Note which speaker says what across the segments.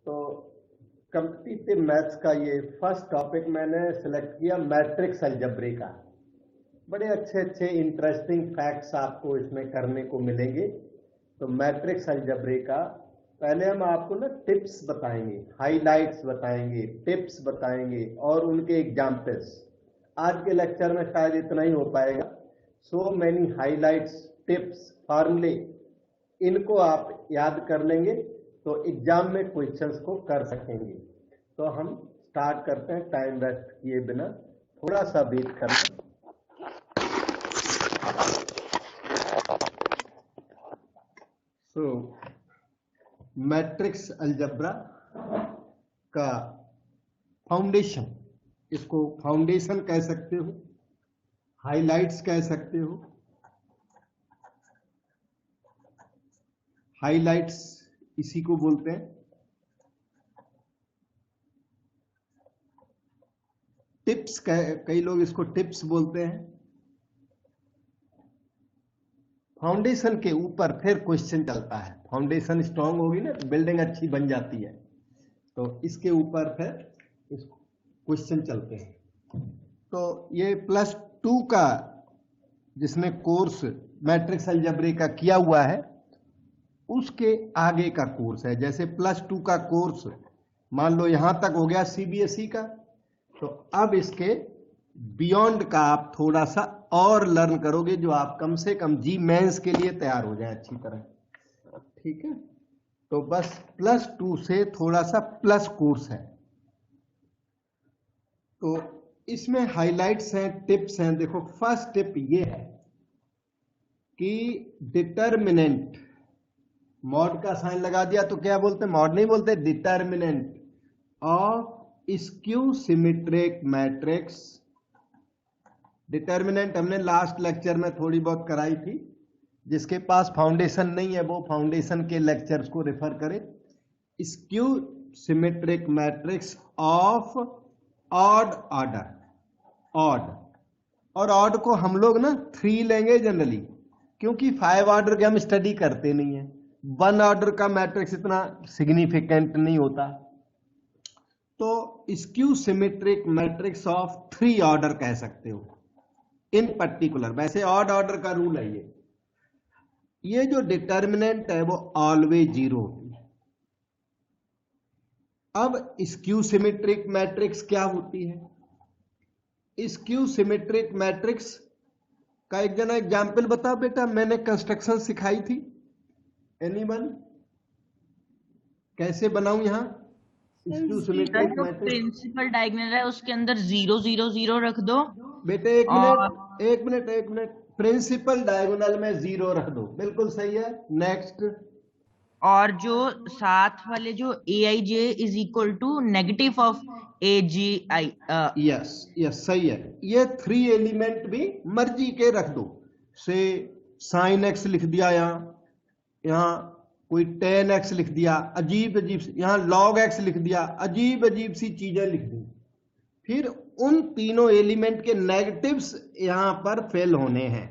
Speaker 1: तो competitive maths का ये फर्स्ट टॉपिक मैंने सेलेक्ट किया मैट्रिक्स अलजेब्रे का। बड़े अच्छे अच्छे इंटरेस्टिंग फैक्ट्स आपको इसमें करने को मिलेंगे। तो मैट्रिक्स अलजेब्रे का पहले हम आपको ना टिप्स बताएंगे, हाइलाइट्स बताएंगे, टिप्स बताएंगे और उनके एग्जाम्पल्स। आज के लेक्चर में शायद इतना ही हो पाएगा। सो मैनी हाइलाइट्स, टिप्स, फॉर्मूले, इनको आप याद कर लेंगे तो एग्जाम में क्वेश्चंस को कर सकेंगे। तो हम स्टार्ट करते हैं टाइम वेस्ट किए बिना, थोड़ा सा वेट करना। सो मैट्रिक्स अलजेब्रा का फाउंडेशन, इसको फाउंडेशन कह सकते हो, हाइलाइट्स कह सकते हो। हाइलाइट्स इसी को बोलते हैं। टिप्स, कई लोग इसको टिप्स बोलते हैं। फाउंडेशन के ऊपर फिर क्वेश्चन चलता है। फाउंडेशन स्ट्रांग होगी ना तो बिल्डिंग अच्छी बन जाती है, तो इसके ऊपर फिर इस क्वेश्चन चलते हैं। तो ये +2 का जिसने कोर्स मैट्रिक्स अलजेब्रे का किया हुआ है उसके आगे का कोर्स है। जैसे +2 का कोर्स मान लो यहां तक हो गया सीबीएसई का, तो अब इसके बियॉन्ड का आप थोड़ा सा और लर्न करोगे, जो आप कम से कम जी मेंस के लिए तैयार हो जाए अच्छी तरह। ठीक है, तो बस +2 से थोड़ा सा प्लस कोर्स है। तो इसमें हाइलाइट्स हैं, टिप्स हैं। देखो फर्स्ट टिप ये है कि डिटर्मिनेंट, मॉड का साइन लगा दिया तो क्या बोलते हैं, मॉड नहीं बोलते, determinant of skew symmetric matrix. Determinant हमने लास्ट लेक्चर में थोड़ी बहुत कराई थी। जिसके पास फाउंडेशन नहीं है वो फाउंडेशन के लेक्चर्स को रेफर करे। Skew symmetric matrix of odd order. Odd और ऑड को हम लोग ना 3 लेंगे जनरली, क्योंकि 5 ऑर्डर के हम स्टडी करते नहीं है। 1 ऑर्डर का मैट्रिक्स इतना सिग्निफिकेंट नहीं होता। तो skew symmetric matrix of 3 order कह सकते हो इन पर्टिकुलर। वैसे ऑड ऑर्डर का रूल है ये जो डिटर्मिनेंट है वो ऑलवेज 0 होती है। अब स्क्यू सिमेट्रिक मैट्रिक्स क्या होती है? स्क्यू सिमेट्रिक मैट्रिक्स का एक जना एग्जाम्पल बताओ बेटा, मैंने कंस्ट्रक्शन सिखाई थी। एनीवन, कैसे बनाऊं यहां skew symmetric matrix?
Speaker 2: Principal diagonal है उसके अंदर 0 0 0 रख दो
Speaker 1: बेटे। एक मिनट। प्रिंसिपल डायगोनल में 0 रख दो, बिल्कुल सही है। नेक्स्ट।
Speaker 2: और जो साथ वाले जो aij is equal to negative of agi।
Speaker 1: Yes सही है। ये 3 एलिमेंट भी मर्जी के रख दो। से साइन x लिख दिया, यहाँ कोई tan x लिख दिया, अजीब यहाँ log x लिख दिया, अजीब सी चीजें लिख दी। फिर उन तीनों एलिमेंट के नेगेटिव्स यहां पर फेल होने हैं।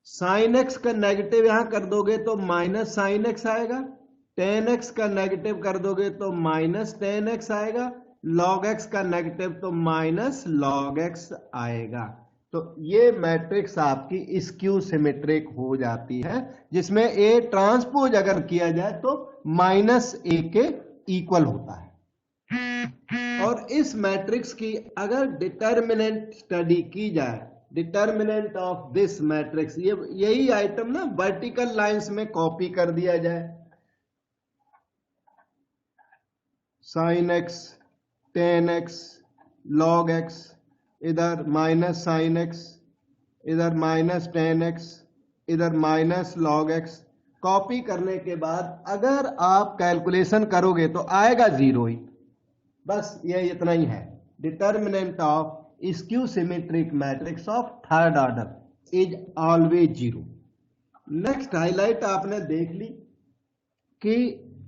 Speaker 1: साइन x का नेगेटिव यहां कर दोगे तो माइनस साइन x आएगा, tan x का नेगेटिव कर दोगे तो माइनस tan x आएगा, log x का नेगेटिव तो माइनस log x आएगा। तो ये मैट्रिक्स आपकी स्क्यू सिमेट्रिक हो जाती है, जिसमें A ट्रांसपोज अगर किया जाए तो -A के इक्वल होता है। और इस मैट्रिक्स की अगर डिटर्मिनेंट स्टडी की जाए, डिटर्मिनेंट ऑफ दिस मैट्रिक्स, यही आइटम ना वर्टिकल लाइंस में कॉपी कर दिया जाए। Sine x, tan x, log x, इधर माइनस साइन x, इधर माइनस tan x, इधर माइनस log x। कॉपी करने के बाद अगर आप कैलकुलेशन करोगे तो आएगा 0 ही। बस ये इतना ही है। Determinant of skew symmetric matrix of 3rd order is always 0। Next highlight आपने देख ली कि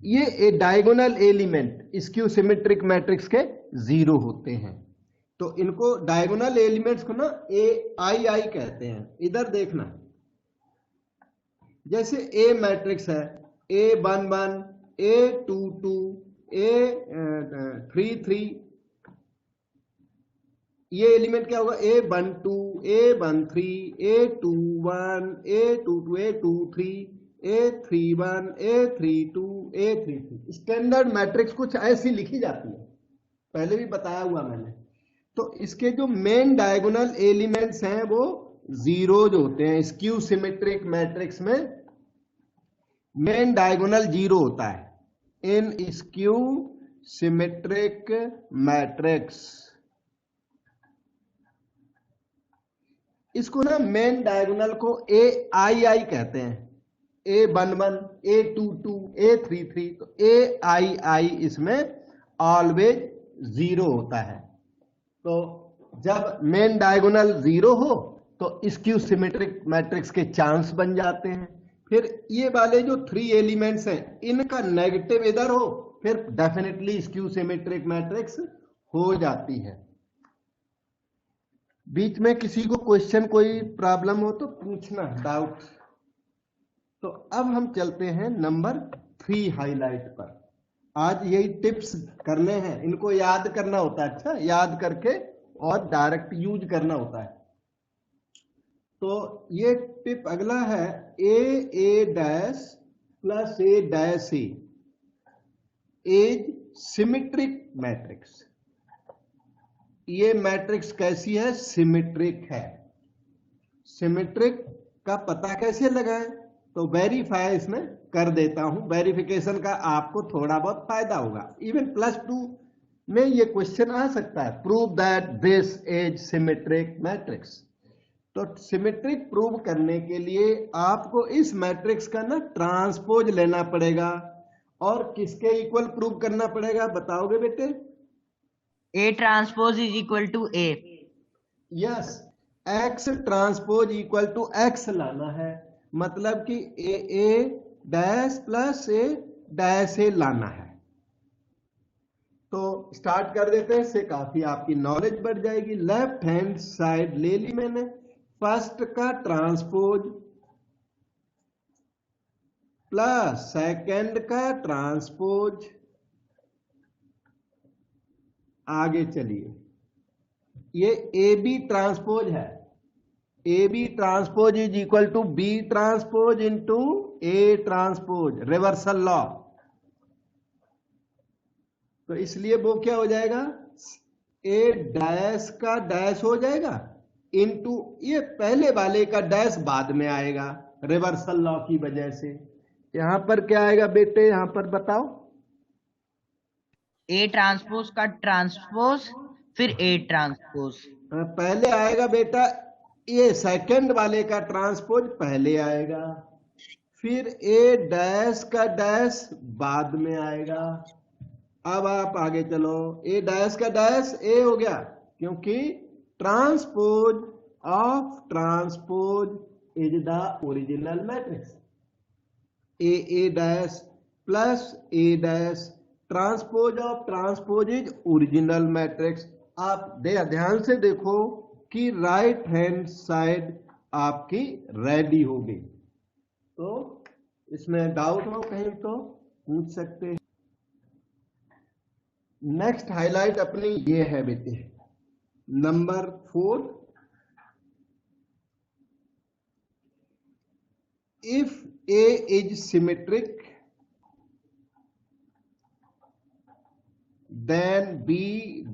Speaker 1: ये diagonal element skew symmetric matrix के 0 होते हैं। तो इनको डायगोनल एलिमेंट्स को ना ai कहते हैं। इधर देखना, जैसे A मैट्रिक्स है A11 A22 A33, ये एलिमेंट क्या होगा, A12 A13 A21 A22 A23 A31 A32 A33। Standard matrix कुछ ऐसी लिखी जाती है, पहले भी बताया हुआ मैंने। तो इसके जो मेन डायगोनल एलिमेंट्स हैं वो जीरोज होते हैं। स्क्यू सिमेट्रिक मैट्रिक्स में मेन डायगोनल जीरो होता है इन स्क्यू सिमेट्रिक मैट्रिक्स। इसको ना मेन डायगोनल को AI कहते हैं, A11 A22 A33। तो AI इसमें ऑलवेज जीरो होता है। तो जब मेन डायगोनल जीरो हो तो स्क्यू सिमेट्रिक मैट्रिक्स के चांस बन जाते हैं। फिर ये वाले जो 3 एलिमेंट्स हैं इनका नेगेटिव इधर हो फिर डेफिनेटली स्क्यू सिमेट्रिक मैट्रिक्स हो जाती है। बीच में किसी को क्वेश्चन कोई प्रॉब्लम हो तो पूछना, डाउट। तो अब हम चलते हैं नंबर 3 हाईलाइट पर। आज यही टिप्स करने हैं, इनको याद करना होता है, अच्छा याद करके और डायरेक्ट यूज करना होता है। तो ये टिप अगला है A dash plus A dash A is symmetric matrix. ये मैट्रिक्स कैसी है, सिमेट्रिक है। सिमेट्रिक का पता कैसे लगाएं, तो वेरीफाई इसमें कर देता हूं। वेरिफिकेशन का आपको थोड़ा बहुत फायदा होगा। इवन +2 में ये क्वेश्चन आ सकता है, prove that this is symmetric matrix. तो सिमेट्रिक प्रूव करने के लिए आपको इस मैट्रिक्स का ना ट्रांसपोज लेना पड़ेगा। और किसके इक्वल प्रूव करना पड़ेगा, बताओगे बेटे?
Speaker 2: A transpose is equal to A।
Speaker 1: Yes, X transpose equal to X लाना है, मतलब कि A dash plus A dash A लाना है। तो स्टार्ट कर देते हैं, इससे काफी आपकी नॉलेज बढ़ जाएगी। लेफ्ट हैंड साइड ले ली मैंने, फर्स्ट का ट्रांसपोज प्लस सेकंड का ट्रांसपोज। आगे चलिए, ये AB ट्रांसपोज है। AB transpose is equal to B transpose into A transpose, reversal law. तो इसलिए वो क्या हो जाएगा, A डैश का डैश हो जाएगा इंटू ये पहले वाले का डैश बाद में आएगा रिवर्सल लॉ की वजह से। यहां पर क्या आएगा बेटे, यहां पर बताओ?
Speaker 2: A ट्रांसपोज का ट्रांसपोज फिर A ट्रांसपोज।
Speaker 1: पहले आएगा बेटा ये सेकंड वाले का ट्रांसपोज पहले आएगा, फिर A डैश का डैश बाद में आएगा। अब आप आगे चलो, A डैश का डैश A हो गया क्योंकि transpose of transpose is the original matrix. A dash plus A dash transpose of transpose is original matrix. आप ध्यान से देखो कि राइट हैंड साइड आपकी रेडी हो गई। तो इसमें डाउट हो कहीं तो पूछ सकते हैं। नेक्स्ट हाईलाइट अपनी ये है बेटे, number 4। If A is symmetric then B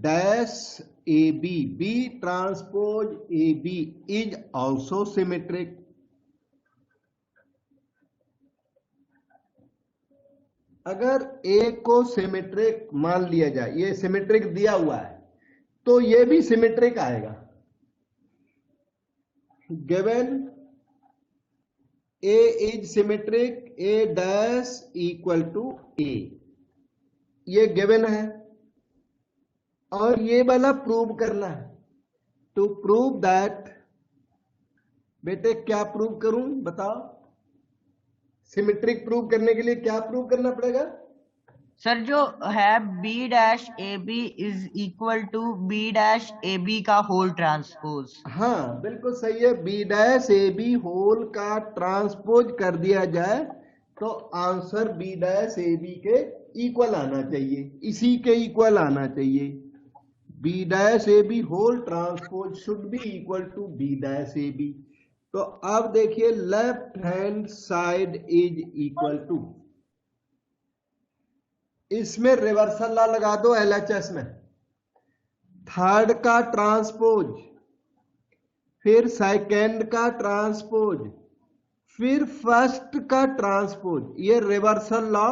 Speaker 1: dash AB, B transpose AB is also symmetric। अगर A को सिमेट्रिक मान लिया जाए, ये सिमेट्रिक दिया हुआ है तो ये भी सिमेट्रिक आएगा। Given A is symmetric, A dash equal to A, ये गिवन है और ये वाला प्रूव करना है। टू प्रूव दैट, बेटे क्या प्रूव करूं बताओ? सिमेट्रिक प्रूव करने के लिए क्या प्रूव करना पड़ेगा?
Speaker 2: सर जो है B dash AB is equal to B dash AB का होल ट्रांसपोज।
Speaker 1: हाँ बिल्कुल सही है, B डैश AB होल का ट्रांसपोज कर दिया जाए तो answer B dash A B के इक्वल आना चाहिए, इसी के इक्वल आना चाहिए। B dash A B whole transpose should be equal to B dash A B. तो अब देखिए left hand side is equal to, इसमें रिवर्सल लॉ लगा दो एलएचएस में, थर्ड का ट्रांसपोज, फिर सेकंड का ट्रांसपोज, फिर फर्स्ट का ट्रांसपोज। ये reversal law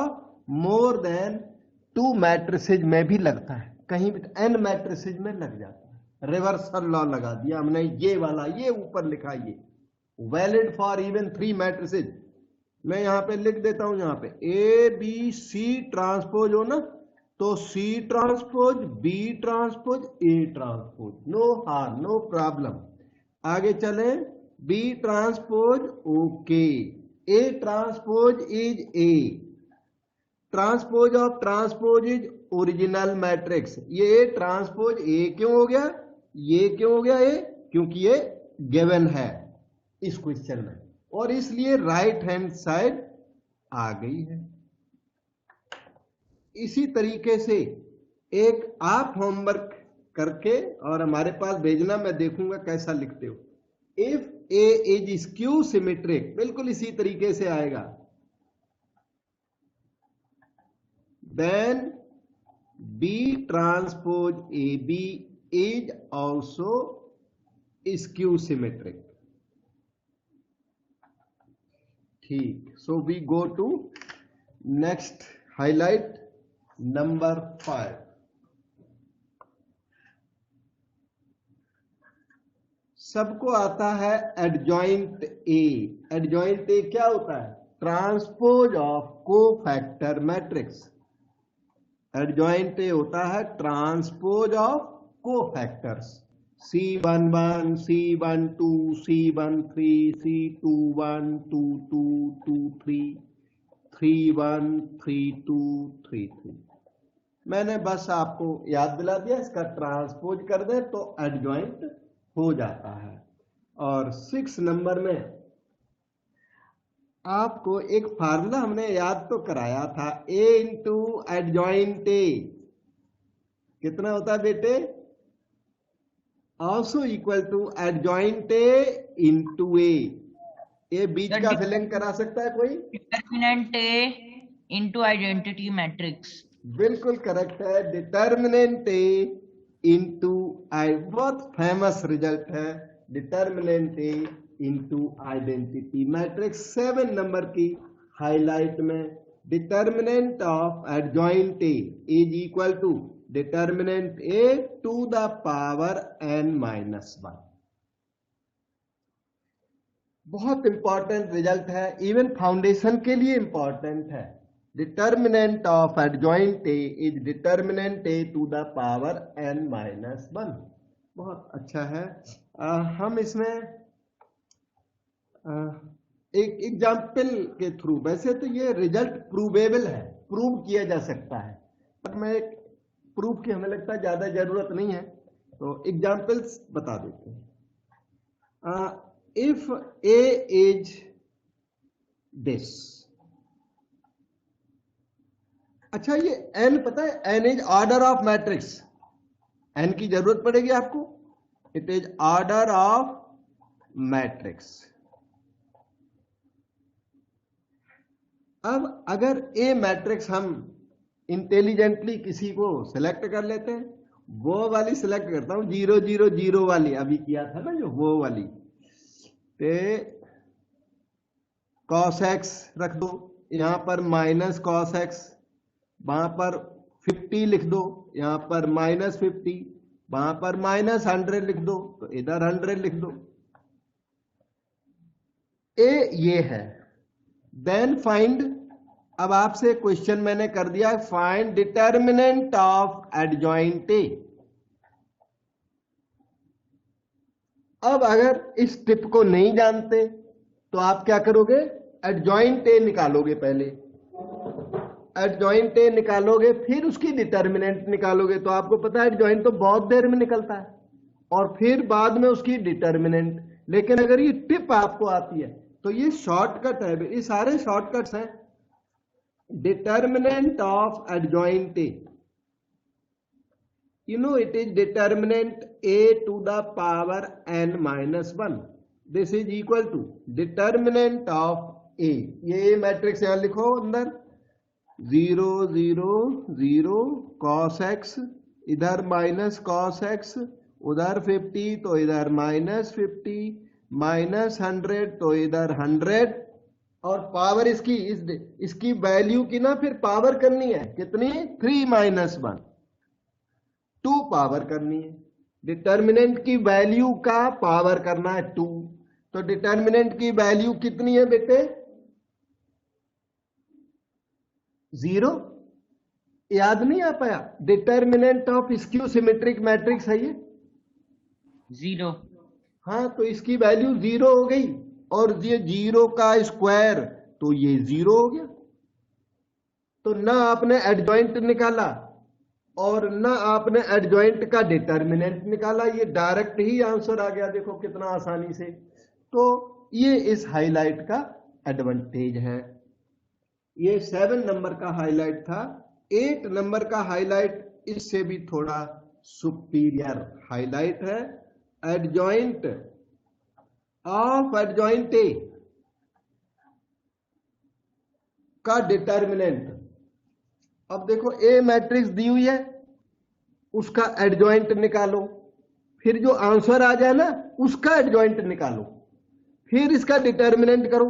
Speaker 1: more than 2 matrices में भी लगता है, कहीं भी n मैट्रिसेज में लग जाता है। रिवर्सल लॉ लगा दिया हमने, ये वाला, ये ऊपर लिखा, ये वैलिड फॉर इवन 3 मैट्रिसेज। मैं यहां पे लिख देता हूं, यहां पे ए बी सी ट्रांसपोज हो ना, तो C transpose B transpose A transpose, no harm no problem. आगे चले, B transpose okay, A transpose is A, transpose of transpose is original matrix. ये ट्रांसपोज ए क्यों हो गया, ये क्यों हो गया ए, क्योंकि ये गिवन है इस क्वेश्चन में, और इसलिए राइट हैंड साइड आ गई है। इसी तरीके से एक आप होमवर्क करके और हमारे पास भेजना, मैं देखूंगा कैसा लिखते हो। If A is skew symmetric, बिल्कुल इसी तरीके से आएगा, then B transpose A B is also skew symmetric. ठीक, so we go to next highlight number 5। सबको आता है एडजॉइंट ए। एडजॉइंट ए क्या होता है, transpose of cofactor matrix. Adjoint A होता है transpose of cofactors, C11 C12 C13 C21 22 23 31 32 33। मैंने बस आपको याद दिला दिया, इसका ट्रांसपोज कर दें तो एडजॉइंट हो जाता है। और 6 नंबर में आपको एक फार्मूला हमने याद तो कराया था, ए इंटू एडजॉइंट ए कितना होता है बेटे, also equal to adjoint A into A. ये बीच का फिलिंग करा सकता है कोई,
Speaker 2: determinant A into identity matrix.
Speaker 1: बिल्कुल करेक्ट है, डिटर्मिनेंट ए इंटू आई, बहुत फेमस रिजल्ट है, determinant A into identity matrix. 7 number की हाईलाइट में determinant of adjoint A is equal to determinant A to the power n-1। बहुत important result है, even foundation के लिए important है। Determinant of adjoint A is determinant A to the power n-1। बहुत अच्छा है। हम इसमें एक एग्जाम्पल के थ्रू, वैसे तो ये रिजल्ट प्रूवेबल है, प्रूव किया जा सकता है, पर मैं एक प्रूफ की हमें लगता है ज्यादा जरूरत नहीं है, तो एग्जाम्पल्स बता देते हैं। इफ ए इज दिस, अच्छा ये n पता है, n is order of matrix, n की जरूरत पड़ेगी आपको, it is order of matrix. अब अगर ए मैट्रिक्स हम इंटेलिजेंटली किसी को सिलेक्ट कर लेते हैं, वो वाली सिलेक्ट करता हूं 0 0 0 वाली, अभी किया था ना जो वो वाली, ते cos x रख दो, यहां पर माइनस cos x, वहां पर 50 लिख दो, यहां पर -50, वहां पर -100 लिख दो, तो इधर 100 लिख दो। ए ये है, देन फाइंड, अब आपसे क्वेश्चन मैंने कर दिया, फाइंड डिटर्मिनेंट ऑफ एडजॉइंट ए। अब अगर इस टिप को नहीं जानते तो आप क्या करोगे, एडजॉइंट ए निकालोगे, पहले एडजॉइंट ए निकालोगे, फिर उसकी डिटर्मिनेंट निकालोगे, तो आपको पता है एडजॉइंट तो बहुत देर में निकलता है, और फिर बाद में उसकी डिटर्मिनेंट। लेकिन अगर ये टिप आपको आती है तो ये शॉर्टकट है, ये सारे शॉर्टकट्स हैं, determinant of adjoint A. You know it is determinant A to the power n minus 1. This is equal to determinant of A. ये मैट्रिक्स यहां लिखो अंदर 0 0 0 cos x, इधर माइनस cos x, उधर 50 तो इधर माइनस 50, माइनस 100 तो इधर 100, और पावर इसकी वैल्यू की ना फिर पावर करनी है कितनी, 3 माइनस 1, 2 पावर करनी है। डिटर्मिनेंट की वैल्यू का पावर करना है 2, तो डिटर्मिनेंट की वैल्यू कितनी है बेटे, 0। याद नहीं आ पाया? Determinant of skew symmetric matrix है ये
Speaker 2: 0।
Speaker 1: हाँ, तो इसकी वैल्यू 0 हो गई, और ये 0 का स्क्वायर तो ये 0 हो गया। तो ना आपने एडजॉइंट निकाला और ना आपने एडजॉइंट का डिटर्मिनेंट निकाला, ये डायरेक्ट ही आंसर आ गया। देखो कितना आसानी से। तो ये इस हाईलाइट का एडवांटेज है। ये 7 नंबर का हाईलाइट था। 8 नंबर का हाईलाइट इससे भी थोड़ा सुपीरियर हाईलाइट है। एडजॉइंट ऑफ एडजॉइंट ए का डिटर्मिनेंट। अब देखो ए मैट्रिक्स दी हुई है, उसका एडजॉइंट निकालो, फिर जो आंसर आ जाए ना उसका एडजॉइंट निकालो, फिर इसका डिटर्मिनेंट करो।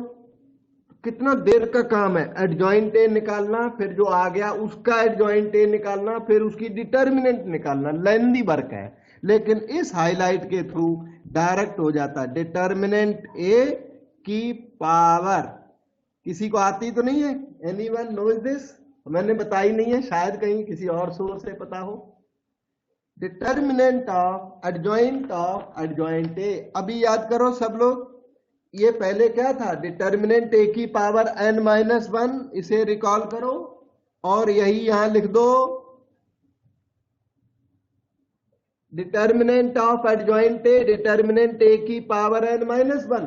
Speaker 1: कितना देर का काम है, एडजॉइंट ए निकालना, फिर जो आ गया उसका एडजॉइंट ए निकालना, फिर उसकी डिटर्मिनेंट निकालना, लेंदी वर्क है। लेकिन इस हाईलाइट के थ्रू डायरेक्ट हो जाता है। डिटर्मिनेंट ए की पावर किसी को आती तो नहीं है? Anyone knows this? मैंने बताई नहीं है, शायद कहीं किसी और सोर्स से पता हो। डिटर्मिनेंट ऑफ एडजॉइंट ए। अभी याद करो सब लोग, ये पहले क्या था, डिटर्मिनेंट ए की पावर n माइनस 1, इसे रिकॉल करो और यही यहां लिख दो, determinant of adjoint A, determinant A की पावर n माइनस 1।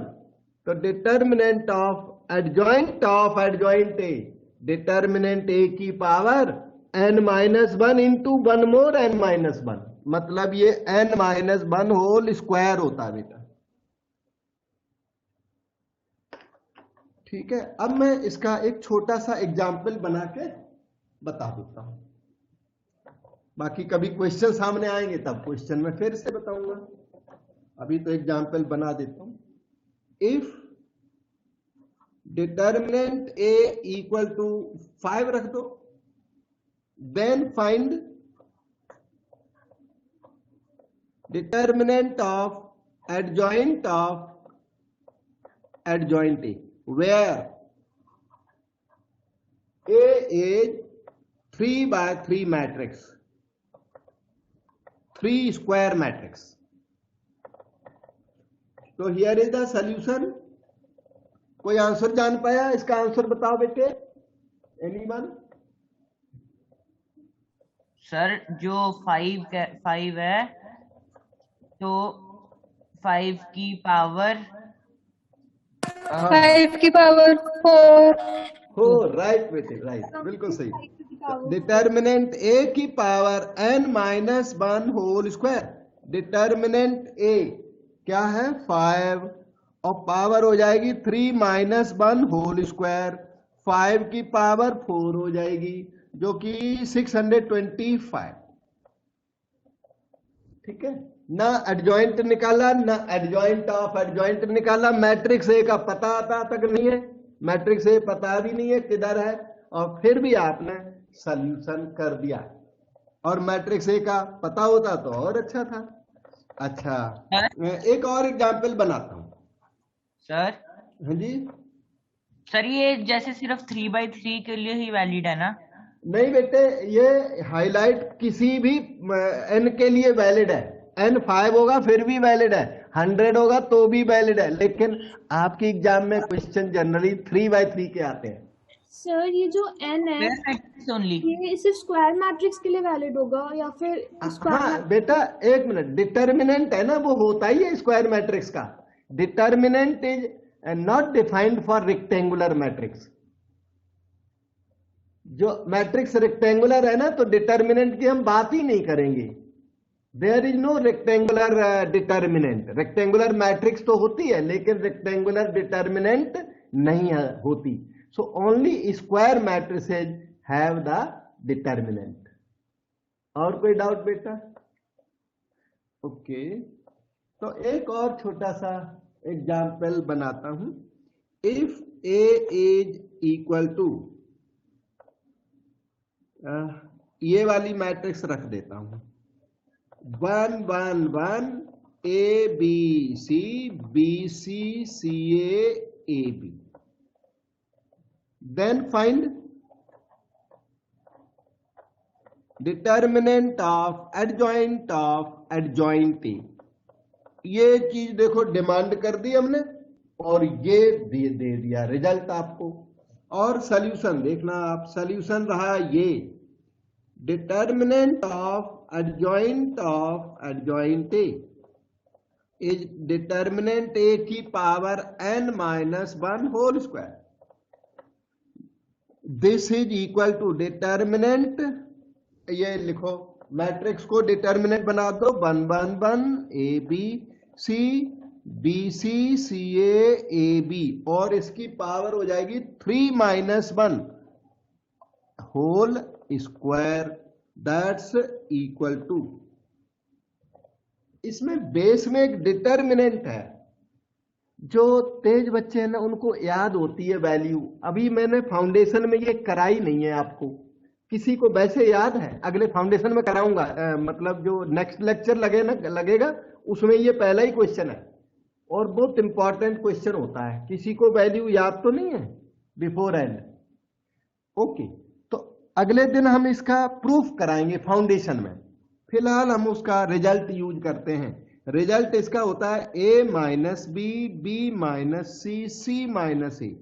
Speaker 1: तो determinant of adjoint A, determinant A की power n minus 1 into 1 more n minus 1, मतलब ये n माइनस 1 होल स्क्वायर होता है बेटा। ठीक है, अब मैं इसका एक छोटा सा एग्जाम्पल बना के बता देता हूं, बाकी कभी क्वेश्चन सामने आएंगे तब क्वेश्चन में फिर से बताऊंगा। अभी तो एग्जाम्पल बना देता हूं। If determinant A equal to 5 रख दो, then find determinant of adjoint A, where A is 3 by 3 matrix, 3 square matrix. So here is the solution. कोई आंसर जान पाया? इसका आंसर बताओ बेटे, एनीवन?
Speaker 2: सर जो 5 है तो 5 की पावर
Speaker 3: 5 की पावर 4।
Speaker 1: हो राइट बेटे, राइट, बिल्कुल सही। डिटर्मिनेंट ए की power n minus 1 whole square. Determinant A क्या है, 5, और पावर हो जाएगी 3 माइनस 1 होल स्क्वायर। 5 की पावर 4 हो जाएगी, जो कि 625। ठीक है, ना एडजॉइंट निकाला, ना एडजॉइंट ऑफ एडजॉइंट निकाला। मैट्रिक्स ए का पता आता तक नहीं है, मैट्रिक्स ए पता भी नहीं है किधर है, और फिर भी आपने सॉल्यूशन कर दिया। और मैट्रिक्स ए का पता होता तो और अच्छा था। अच्छा, एक और एग्जांपल बनाता हूं
Speaker 2: सर।
Speaker 1: हाँ जी
Speaker 2: सर, ये जैसे सिर्फ 3/3 के लिए ही वैलिड है ना?
Speaker 1: नहीं बेटे, ये हाईलाइट किसी भी n के लिए वैलिड है। n 5 होगा फिर भी वैलिड है, 100 होगा तो भी वैलिड है, लेकिन आपके एग्जाम में क्वेश्चन जनरली 3/3 के आते हैं।
Speaker 3: सर ये जो n है
Speaker 2: ओनली
Speaker 3: ये सिर्फ स्क्वायर मैट्रिक्स के लिए वैलिड होगा या फिर
Speaker 1: हाँ बेटा, एक मिनट, डिटर्मिनेंट है ना, वो होता ही है स्क्वायर मैट्रिक्स का। Determinant is not defined for rectangular matrix. जो मैट्रिक्स रेक्टेंगुलर है ना, तो डिटर्मिनेंट की हम बात ही नहीं करेंगे। There is no rectangular determinant. Rectangular matrix तो होती है लेकिन रेक्टेंगुलर डिटर्मिनेंट नहीं होती। So only square matrices have the determinant. और कोई डाउट बेटा? ओके, तो एक और छोटा सा एग्जाम्पल बनाता हूं। If A is equal to, ये वाली मैट्रिक्स रख देता हूं, 1 1 1 A B C B C C A B. Then find determinant of adjoint A. ये चीज देखो डिमांड कर दी हमने और ये दे दिया रिजल्ट आपको। और सॉल्यूशन देखना आप, सॉल्यूशन रहा ये, determinant of adjoint A is determinant A की power n-1 whole square. This is equal to determinant, ये लिखो मैट्रिक्स को डिटर्मिनेंट बना दो, 1 1 1 A B C B C C A B, और इसकी पावर हो जाएगी 3-1 whole square, that's equal to. इसमें बेस में एक डिटर्मिनेंट है। जो तेज बच्चे हैं ना उनको याद होती है वैल्यू। अभी मैंने फाउंडेशन में ये कराई नहीं है आपको। किसी को वैसे याद है? अगले फाउंडेशन में कराऊंगा, मतलब जो नेक्स्ट लेक्चर लगेगा उसमें ये पहला ही क्वेश्चन है और बहुत इंपॉर्टेंट क्वेश्चन होता है। किसी को वैल्यू याद तो नहीं है बिफोर एंड? ओके, तो अगले दिन हम इसका प्रूफ कराएंगे फाउंडेशन में। फिलहाल हम उसका रिजल्ट यूज करते हैं। रिजल्ट इसका होता है a minus B B minus C C minus A.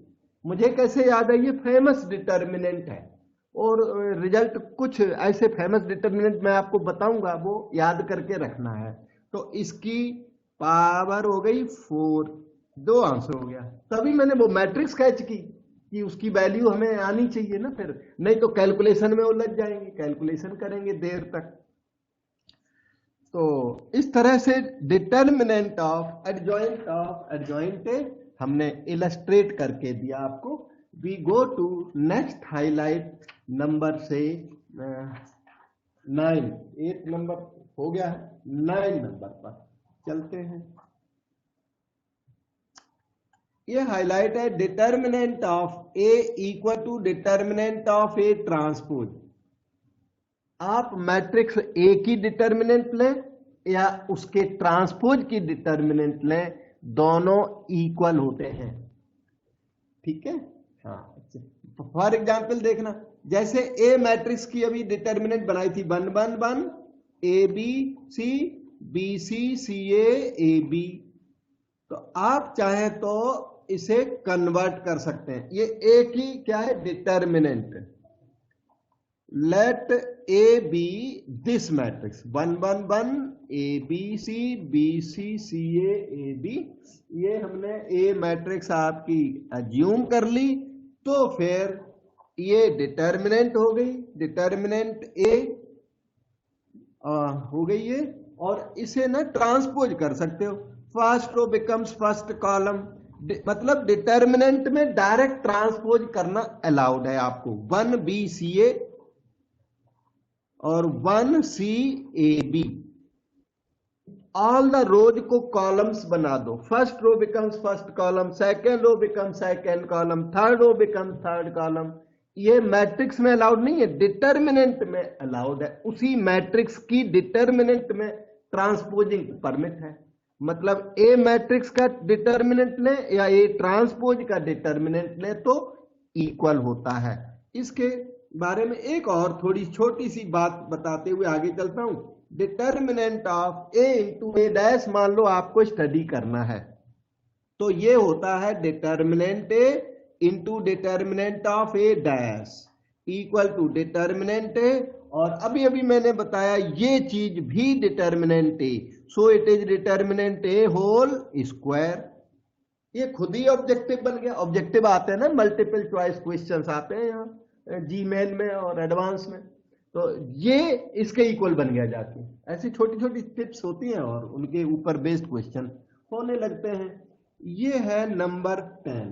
Speaker 1: मुझे कैसे याद है? ये फेमस डिटर्मिनेंट है और रिजल्ट कुछ ऐसे फेमस डिटर्मिनेंट मैं आपको बताऊंगा, वो याद करके रखना है। तो इसकी पावर हो गई 4, 2 आंसर हो गया। तभी मैंने वो मैट्रिक्स कैच की कि उसकी वैल्यू हमें आनी चाहिए ना, फिर नहीं तो कैलकुलेशन में उलझ जाएंगे, कैलकुलेशन करेंगे देर तक। तो इस तरह से डिटर्मिनेंट ऑफ एडजॉइंट हमने इलस्ट्रेट करके दिया आपको। We go to next highlight number से 9, 8 नंबर हो गया है, 9 नंबर पर चलते हैं। ये हाईलाइट है determinant of A equal to determinant of A transpose. आप मैट्रिक्स ए की डिटर्मिनेंट लें या उसके ट्रांसपोज की डिटर्मिनेंट लें, दोनों इक्वल होते हैं। ठीक है? हाँ, फॉर एग्जाम्पल देखना, जैसे ए मैट्रिक्स की अभी डिटर्मिनेंट बनाई थी 1 1 1 A B C B C C A B. तो आप चाहें तो इसे कन्वर्ट कर सकते हैं। ये ए की क्या है? Determinant. Let A be this matrix 1 1 1 A B C C A B. ये हमने ए मैट्रिक्स आपकी अज्यूम कर ली, तो फिर ये डिटर्मिनेंट हो गई, डिटर्मिनेंट ए हो गई ये। और इसे ना ट्रांसपोज कर सकते हो, first row becomes first column, मतलब डिटर्मिनेंट में डायरेक्ट ट्रांसपोज करना अलाउड है आपको। 1 बी सी ए और 1 C A B, all the rows को कॉलम्स बना दो। First row becomes first column, second row becomes second column, third row becomes third column. ये मैट्रिक्स में अलाउड नहीं है, डिटर्मिनेंट में अलाउड है। उसी मैट्रिक्स की डिटर्मिनेंट में ट्रांसपोजिंग परमिट है। मतलब ए मैट्रिक्स का डिटर्मिनेंट ले या ए ट्रांसपोज का डिटर्मिनेंट ले तो इक्वल होता है। इसके बारे में एक और थोड़ी छोटी सी बात बताते हुए आगे चलता हूं। Determinant of A into A dash मान लो आपको स्टडी करना है, तो ये होता है determinant A into determinant of A dash equal to determinant A. और अभी अभी मैंने बताया ये चीज भी determinant A, so it is determinant A whole square. ये खुद ही ऑब्जेक्टिव बन गया। ऑब्जेक्टिव आते हैं ना, मल्टीपल चॉइस क्वेश्चंस आते हैं यहाँ जीमेल में और एडवांस में, तो ये इसके इक्वल बन गया जाके। ऐसी छोटी छोटी टिप्स होती हैं और उनके ऊपर बेस्ड क्वेश्चन होने लगते हैं। ये है number 10,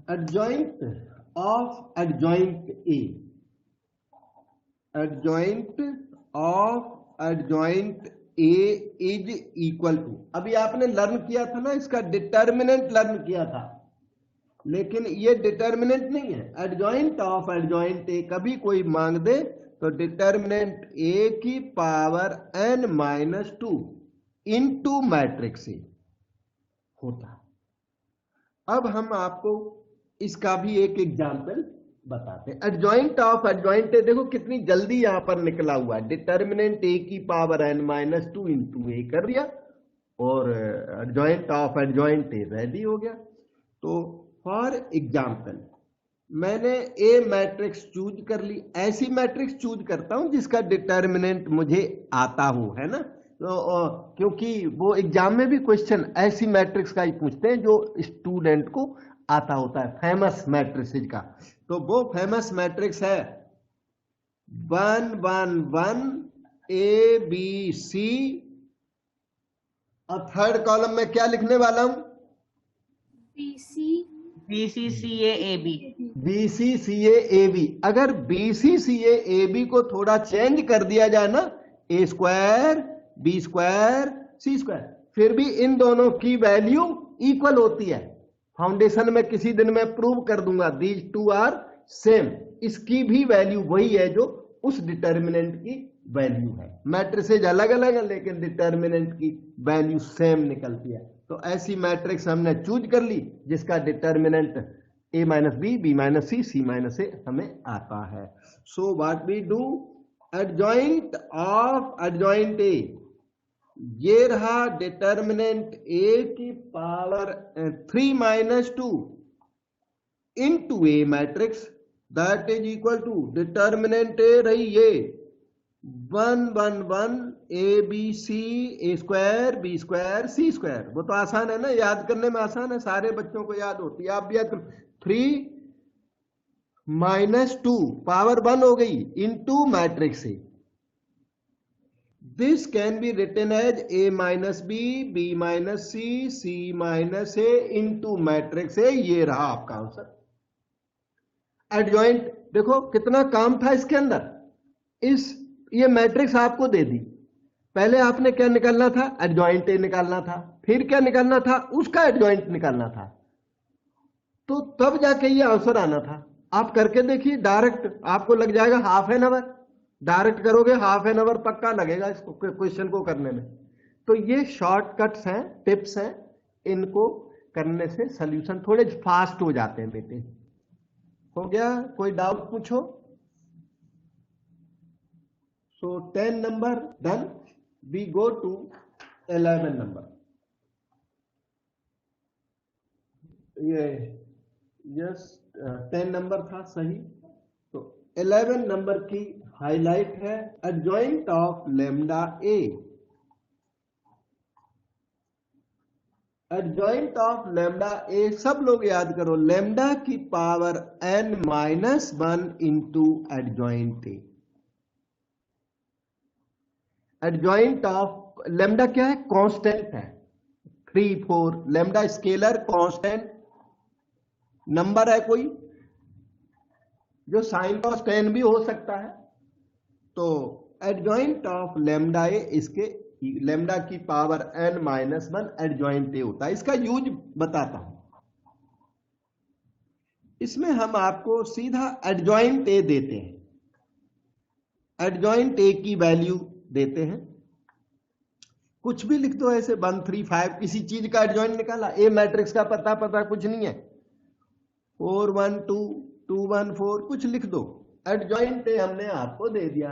Speaker 1: adjoint of adjoint A, adjoint of adjoint A is equal to, अभी आपने लर्न किया था ना, इसका डिटर्मिनेंट लर्न किया था, लेकिन ये डिटर्मिनेंट नहीं है। एडजॉइंट ऑफ एडजॉइंट ए कभी कोई मांग दे तो डिटर्मिनेंट ए की पावर n-2 इनटू मैट्रिक्स ए होता है। अब हम आपको इसका भी एक एग्जाम्पल बताते हैं। एडजॉइंट ऑफ एडजॉइंट ए देखो कितनी जल्दी यहां पर निकला हुआ है। डिटर्मिनेंट ए की पावर n-2 इंटू ए कर दिया और adjoint of adjoint A ready हो गया। तो फॉर एग्जाम्पल मैंने ए मैट्रिक्स चूज कर ली, ऐसी मैट्रिक्स चूज करता हूं जिसका डिटर्मिनेंट मुझे आता हो, है ना। तो क्योंकि वो एग्जाम में भी क्वेश्चन ऐसी मैट्रिक्स का ही पूछते हैं जो स्टूडेंट को आता होता है, फेमस मैट्रिक्स का। तो वो फेमस मैट्रिक्स है 1 1 1 ए बी सी, और थर्ड कॉलम में क्या लिखने वाला हूं?
Speaker 2: BCCAAB।
Speaker 1: BCCAAB। अगर BCCAAB को थोड़ा चेंज कर दिया जाए ना, A square B square C square, फिर भी इन दोनों की वैल्यू इक्वल होती है। फाउंडेशन में किसी दिन मैं प्रूव कर दूंगा दीज टू आर सेम। इसकी भी वैल्यू वही है जो उस डिटर्मिनेंट की वैल्यू है। मैट्रिसेज अलग अलग है लेकिन डिटर्मिनेंट की वैल्यू सेम निकलती है। तो ऐसी मैट्रिक्स हमने चूज कर ली जिसका determinant a minus B, B minus C, C minus A हमें आता है। So what we do, adjoint of adjoint A, ये रहा डिटर्मिनेंट a की power 3-2 into A matrix, that is equal to determinant a रही ये 1 1 1 A B C, A square B square C square. वो तो आसान है ना, याद करने में आसान है, सारे बच्चों को याद होती है, आप भी याद करो। 3-2 पावर 1 हो गई into matrix A. This can be written as a minus B, B minus C, C minus A into matrix A. ये रहा आपका आंसर। एडजॉइंट देखो कितना काम था इसके अंदर। ये मैट्रिक्स आपको दे दी, पहले आपने क्या निकालना था? एडजॉइंट ए निकालना था, फिर क्या निकालना था? उसका एडजॉइंट निकालना था, तो तब जाके ये आंसर आना था। आप करके देखिए, डायरेक्ट आपको लग जाएगा हाफ एन आवर। डायरेक्ट करोगे हाफ एन आवर पक्का लगेगा इसको, क्वेश्चन को करने में। तो ये शॉर्टकट्स हैं, टिप्स हैं, इनको करने से सॉल्यूशन थोड़े फास्ट हो जाते हैं बेटे। हो गया? कोई डाउट पूछो। So 10 number done. We go to 11 number. ये यस 10 नंबर था सही। तो 11 नंबर की हाईलाइट है adjoint of lambda A. Adjoint of lambda A सब लोग याद करो, लेमडा की power n-1 into adjoint A. Adjoint of lambda क्या है? कांस्टेंट है। 3 4 लेमडा स्केलर कांस्टेंट नंबर है कोई जो साइन कॉस टेन भी हो सकता है। तो एडजॉइंट ऑफ लेमडा ए, इसके लेमडा की पावर n-1 एडजॉइंट ए होता है। इसका यूज बताता हूं। इसमें हम आपको सीधा एडजॉइंट ए देते हैं, एडजॉइंट ए की वैल्यू देते हैं, कुछ भी लिख दो ऐसे 1 3 5, किसी चीज का एडजॉइंट निकाला। ए मैट्रिक्स का पता कुछ नहीं है, 4 1 2 2 1 4 कुछ लिख दो, एडजॉइंट ए हमने आपको दे दिया।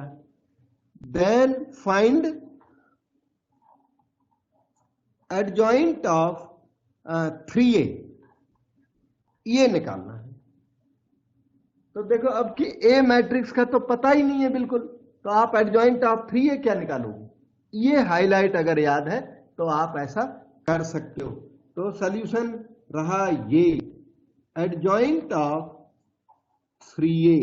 Speaker 1: Then find adjoint of 3a, ये निकालना है। तो देखो अब कि ए मैट्रिक्स का तो पता ही नहीं है बिल्कुल, तो आप एडजॉइंट ऑफ 3a क्या निकालोगे? ये हाईलाइट अगर याद है तो आप ऐसा कर सकते हो। तो सॉल्यूशन रहा ये एडजॉइंट ऑफ 3a,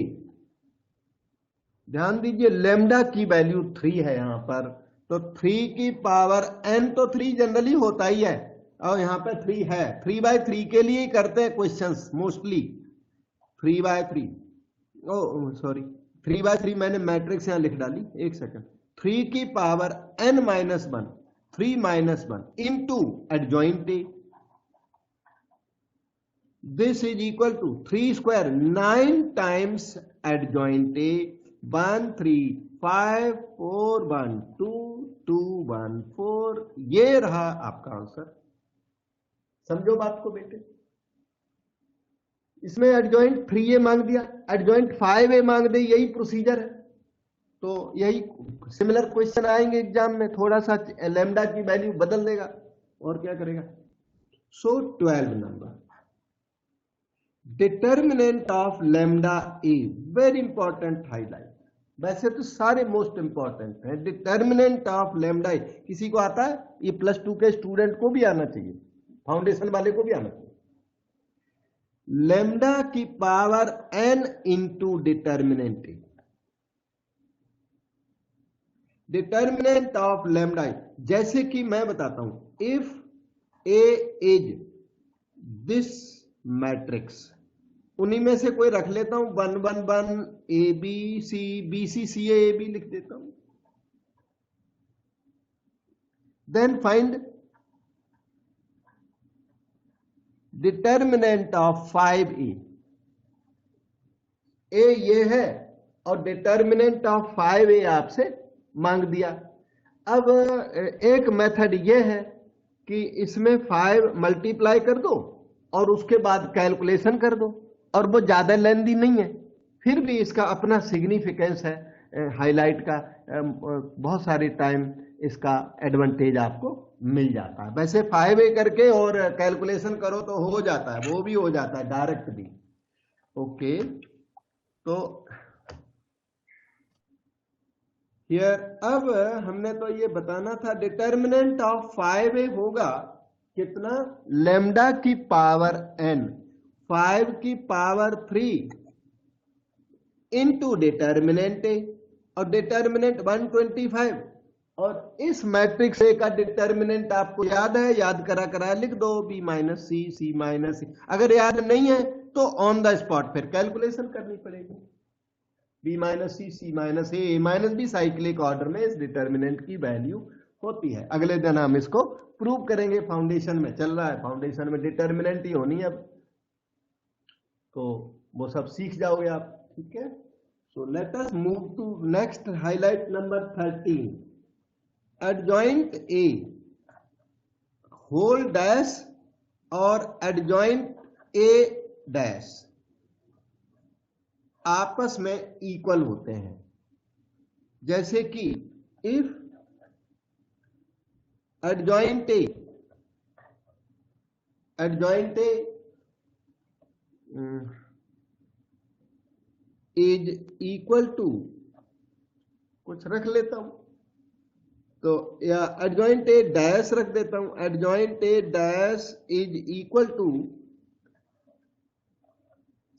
Speaker 1: ध्यान दीजिए लेमडा की वैल्यू 3 है यहां पर, तो 3 की पावर n, तो 3 जनरली होता ही है और यहां पे 3 है। 3/3 के लिए ही करते हैं क्वेश्चंस मोस्टली। 3/3, ओ सॉरी 3/3 मैंने मैट्रिक्स यहां लिख डाली, एक सेकंड। 3 की power n minus 1, 3 minus 1 into adjoint A, this is equal to 3 square 9 times adjoint A, 1 3 5 4 1 2 2 1 4, ये रहा आपका आंसर। समझो बात को बेटे, इसमें एडजॉइंट 3a मांग दिया, एडजॉइंट 5a मांग दे, यही प्रोसीजर है। तो यही सिमिलर क्वेश्चन आएंगे एग्जाम में, थोड़ा सा लैम्डा की वैल्यू बदल देगा और क्या करेगा। सो 12 number, determinant of lambda A, very important highlight. वैसे तो सारे मोस्ट इंपॉर्टेंट है। डिटर्मिनेंट ऑफ लैम्डा ए किसी को आता है? ये +2 के स्टूडेंट को भी आना चाहिए, फाउंडेशन वाले को भी आना चाहिए। लैम्डा की power n into determinant A, determinant of lambda A, जैसे कि मैं बताता हूं, if A is this matrix, उन्हीं में से कोई रख लेता हूं, 1 1 1 A B C B C C A B लिख देता हूं। Then find determinant of 5a, A ये है और डिटर्मिनेंट ऑफ 5a आपसे मांग दिया। अब एक मेथड ये है कि इसमें 5 मल्टीप्लाई कर दो और उसके बाद कैलकुलेशन कर दो, और वो ज्यादा लेंदी नहीं है, फिर भी इसका अपना सिग्निफिकेंस है हाईलाइट का, बहुत सारे टाइम इसका एडवांटेज आपको मिल जाता है। वैसे 5a करके और कैलकुलेशन करो तो हो जाता है, वो भी हो जाता है डायरेक्ट भी। ओके, तो हियर अब हमने तो ये बताना था, डिटर्मिनेंट ऑफ 5a होगा कितना, लैम्डा की पावर n, 5 की पावर 3 इंटू डिटर्मिनेंट ए, और डिटर्मिनेंट 125, और इस मैट्रिक्स ए का डिटर्मिनेंट आपको याद है, याद करा करा लिख दो, b minus C, C minus सी। अगर याद नहीं है तो ऑन द स्पॉट फिर कैलकुलेशन करनी पड़ेगी। b minus C, C minus ए माइनस बी, साइक्लिक ऑर्डर में इस डिटर्मिनेंट की वैल्यू होती है। अगले दिन हम इसको प्रूव करेंगे, फाउंडेशन में चल रहा है, फाउंडेशन में डिटर्मिनेंट ही होनी है अब, तो वो सब सीख जाओगे आप, ठीक है। So let us move to next highlight number 13, adjoint A whole dash और एडजॉइंट ए डैश आपस में इक्वल होते हैं। जैसे कि if adjoint A is equal to, कुछ रख लेता हूं, तो या एडजॉइंट ए डैश रख देता हूं, adjoint A dash is equal to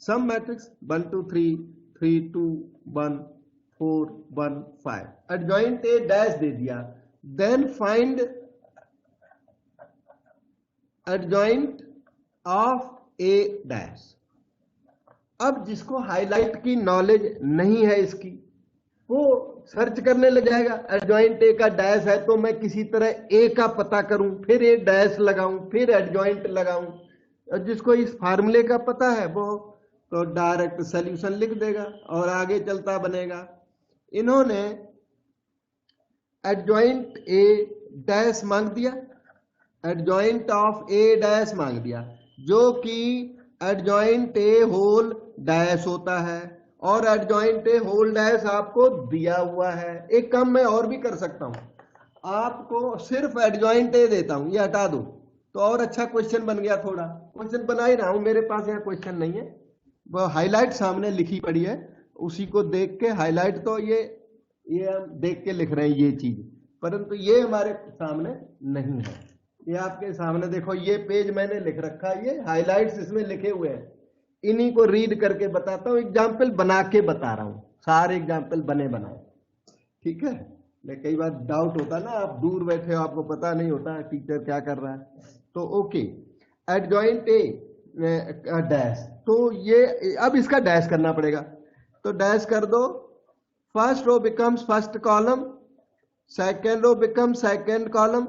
Speaker 1: some matrix 1 2 3 3 2 1 4 1 5, adjoint A dash दे दिया। Then find adjoint of A dash. अब जिसको हाईलाइट की नॉलेज नहीं है इसकी, वो सर्च करने लग जाएगा, एडजॉइंट ए का डैश है तो मैं किसी तरह ए का पता करूं, फिर ए डैश लगाऊं, फिर एडजॉइंट लगाऊं। और जिसको इस फार्मूले का पता है वो तो डायरेक्ट सॉल्यूशन लिख देगा और आगे चलता बनेगा। इन्होंने एडजॉइंट ए डैश मांग दिया, एडजॉइंट ऑफ ए डैश मांग दिया, जो कि एडजॉइंट ए होल डैश होता है, और एडजॉइंट ए होल डैश आपको दिया हुआ है। एक काम मैं और भी कर सकता हूं, आपको सिर्फ एडजॉइंट ए देता हूं, ये हटा दो तो और अच्छा क्वेश्चन बन गया। थोड़ा क्वेश्चन बना ही रहा हूं, मेरे पास यहाँ क्वेश्चन नहीं है, वो हाईलाइट सामने लिखी पड़ी है, उसी को देख के हाईलाइट, तो ये हम देख के लिख रहे हैं ये चीज, परंतु ये हमारे सामने नहीं है। ये आपके सामने देखो, ये पेज मैंने लिख रखा है, ये हाईलाइट्स इसमें लिखे हुए हैं, इन्हीं को रीड करके बताता हूँ, एग्जाम्पल बना के बता रहा हूँ, सारे एग्जाम्पल बने बनाए, ठीक है। मैं कई बार डाउट होता ना, आप दूर बैठे हो, आपको पता नहीं होता टीचर क्या कर रहा है, तो ओके। एडजॉइंट ए डैश, तो ये अब इसका डैश करना पड़ेगा, तो डैश कर दो, first row becomes first column, second row become second column,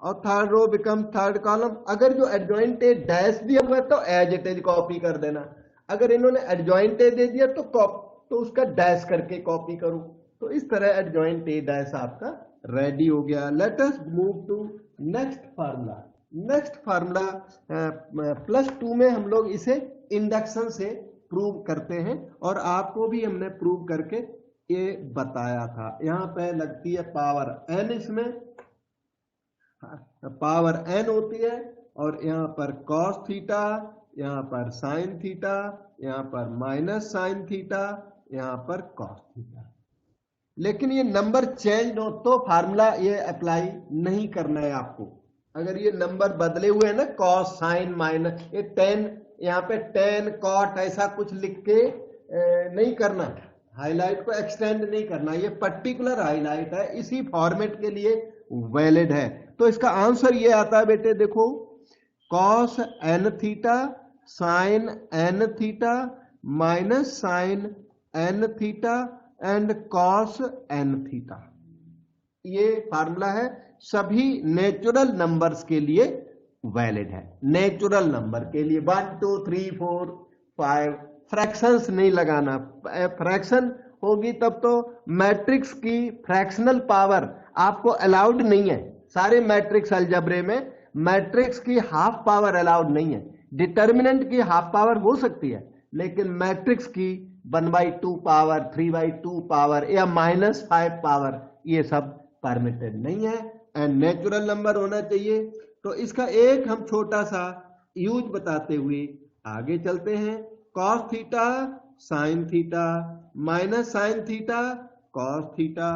Speaker 1: और third row become third column. अगर जो एडजॉइंट ए डैश दिया हुआ है तो एज इट इज कॉपी कर देना, अगर इन्होंने एडजॉइंट ए दे दिया तो उसका डैश करके कॉपी करो। तो इस तरह एडजॉइंट ए डैश आपका रेडी हो गया। Let us move to next formula. Next formula +2 में हम लोग इसे इंडक्शन से प्रूव करते हैं, और आपको भी हमने प्रूव करके ये बताया था। यहां पे लगती है पावर n, इसमें पावर n होती है, और यहाँ पर cos थीटा, यहाँ पर sin थीटा, यहाँ पर माइनस sin थीटा, यहाँ पर cos थीटा। लेकिन ये नंबर चेंज हो तो फार्मूला ये अप्लाई नहीं करना है आपको। अगर ये नंबर बदले हुए हैं ना, cos sin माइनस, ये 10, यहाँ पे 10 cot ऐसा कुछ लिख के नहीं करना, हाईलाइट को एक्सटेंड नहीं करना, ये पर्टिकुलर हाईलाइट है, इसी फॉर्मेट के लिए वैलिड है। तो इसका आंसर ये आता है बेटे, देखो, cos n theta sin n theta minus sin n theta and cos n theta. ये फार्मूला है, सभी नेचुरल नंबर्स के लिए वैलिड है। नेचुरल नंबर के लिए 1 2 3 4 5 फ्रैक्शंस नहीं लगाना, फ्रैक्शन होगी तब तो मैट्रिक्स की फ्रैक्शनल पावर आपको अलाउड नहीं है। सारे मैट्रिक्स अलजबरे में मैट्रिक्स की हाफ पावर अलाउड नहीं है। डिटर्मिनेंट की हाफ पावर हो सकती है, लेकिन मैट्रिक्स की 1/2 पावर, 3/2 पावर या -5 पावर, ये सब परमिटेड नहीं है, एंड नेचुरल नंबर होना चाहिए। तो इसका एक हम छोटा सा यूज बताते हुए आगे चलते हैं। cos theta sin theta minus sin theta cos theta,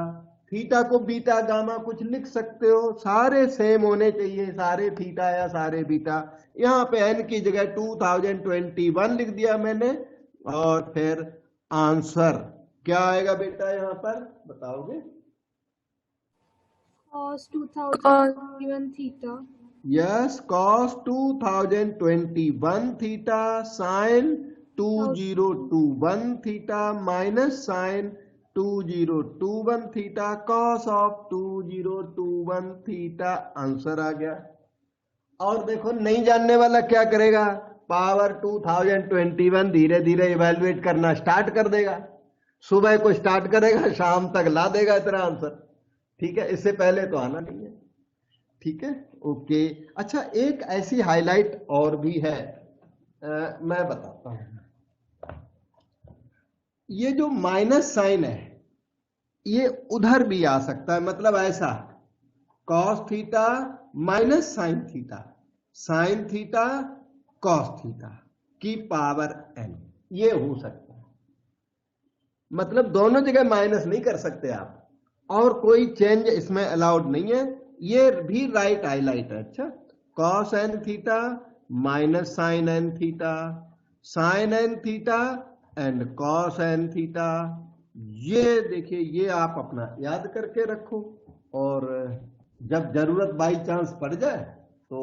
Speaker 1: theta को बीटा गामा कुछ लिख सकते हो, सारे सेम होने चाहिए, सारे थीटा या सारे बीटा। यहाँ पे n की जगह 2021 लिख दिया मैंने, और फिर आंसर क्या आएगा बेटा, यहाँ पर बताओगे?
Speaker 3: cos 2021 theta,
Speaker 1: yes, cos 2021 theta sin 2021 theta minus sin 2021 theta cos of 2021 theta, answer आ गया। और देखो, नहीं जानने वाला क्या करेगा, पावर 2021 धीरे धीरे इवेल्युएट करना स्टार्ट कर देगा, सुबह को स्टार्ट करेगा, शाम तक ला देगा तेरा आंसर, ठीक है। इससे पहले तो आना नहीं है, ठीक है, ओके। अच्छा, एक ऐसी हाईलाइट और भी है, मैं बताता हूं। ये जो माइनस साइन है, ये उधर भी आ सकता है, मतलब ऐसा cos theta minus sine theta, sine theta cos theta की पावर n, ये हो सकता है। मतलब दोनों जगह माइनस नहीं कर सकते आप, और कोई चेंज इसमें अलाउड नहीं है। ये भी राइट हाईलाइट है। अच्छा, cos n theta minus sine n theta, sine n theta and cos n theta, ये देखिए, ये आप अपना याद करके रखो, और जब जरूरत बाई चांस पड़ जाए तो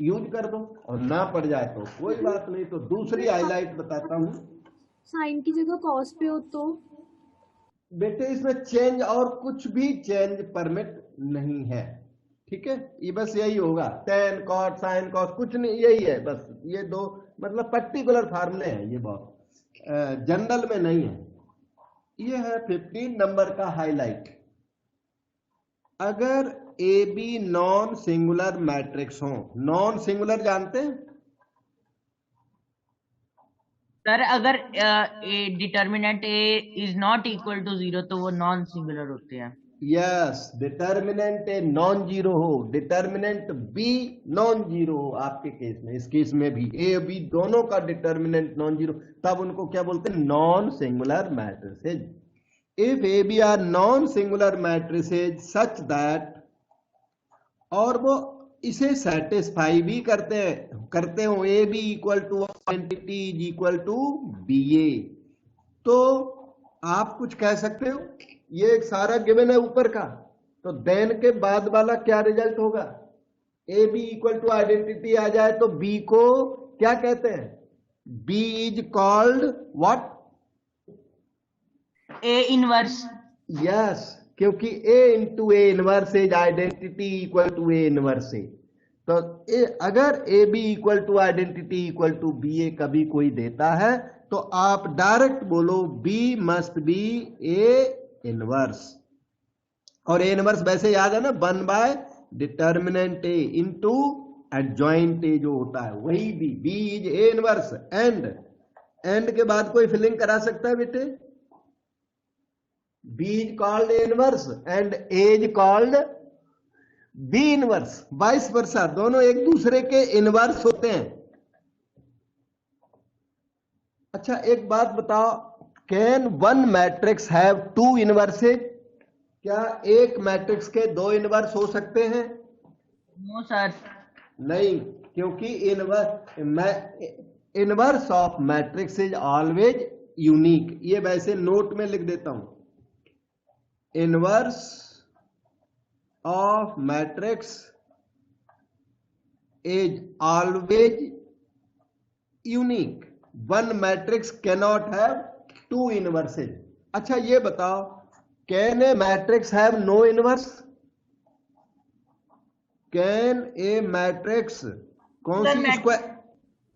Speaker 1: यूज कर दो, और ना पड़ जाए तो कोई बात नहीं। तो दूसरी हाईलाइट बताता हूं।
Speaker 3: साइन की जगह cos पे हो तो
Speaker 1: बेटे इसमें चेंज और कुछ भी चेंज परमिट नहीं है, ठीक है। ये बस यही होगा, tan cot sin cos, कुछ नहीं, यही है बस। ये दो मतलब पर्टिकुलर फार्मूले हैं, ये बहुत जनरल में नहीं है। ये है 15 नंबर का हाईलाइट। अगर A B non singular matrix हो, नॉन सिंगुलर जानते हैं
Speaker 2: सर? अगर determinant A is not equal to 0 तो वो नॉन सिंगुलर होते हैं।
Speaker 1: Yes, determinant A non zero हो, डिटर्मिनेंट बी नॉन जीरो हो, आपके केस में, इस केस में भी ए बी दोनों का डिटर्मिनेंट नॉन जीरो, तब उनको क्या बोलते हैं, non singular matrices. If A B are non singular matrices such that, और वो इसे सेटिस्फाई भी करते हो A B equal to identity is equal to B A, तो आप कुछ कह सकते हो ये सारा गिवन है ऊपर का, तो देन के बाद वाला क्या रिजल्ट होगा? A B equal to identity आ जाए तो बी को क्या कहते हैं? B is called what?
Speaker 2: A inverse.
Speaker 1: Yes, क्योंकि A into A inverse is identity equal to A inverse A. तो अगर A B equal to identity equal to B A कभी कोई देता है तो आप डायरेक्ट बोलो B must be A inverse. और ए इनवर्स वैसे याद है ना, 1 by determinant A into adjoint A जो होता है वही B is A inverse. End के बाद कोई फिलिंग करा सकता है बेटे? B is called A inverse and A is called B inverse, vice versa, दोनों एक दूसरे के इनवर्स होते हैं। अच्छा एक बात बताओ, can one matrix have 2 inverses? क्या एक मैट्रिक्स के 2 इनवर्स हो सकते हैं?
Speaker 2: No sir.
Speaker 1: नहीं, क्योंकि inverse of matrix is always unique. ये वैसे नोट में लिख देता हूं, inverse of matrix is always unique. One matrix cannot have 2 inverses. अच्छा ये बताओ, can a matrix have no inverse? Can a matrix, कौन सी?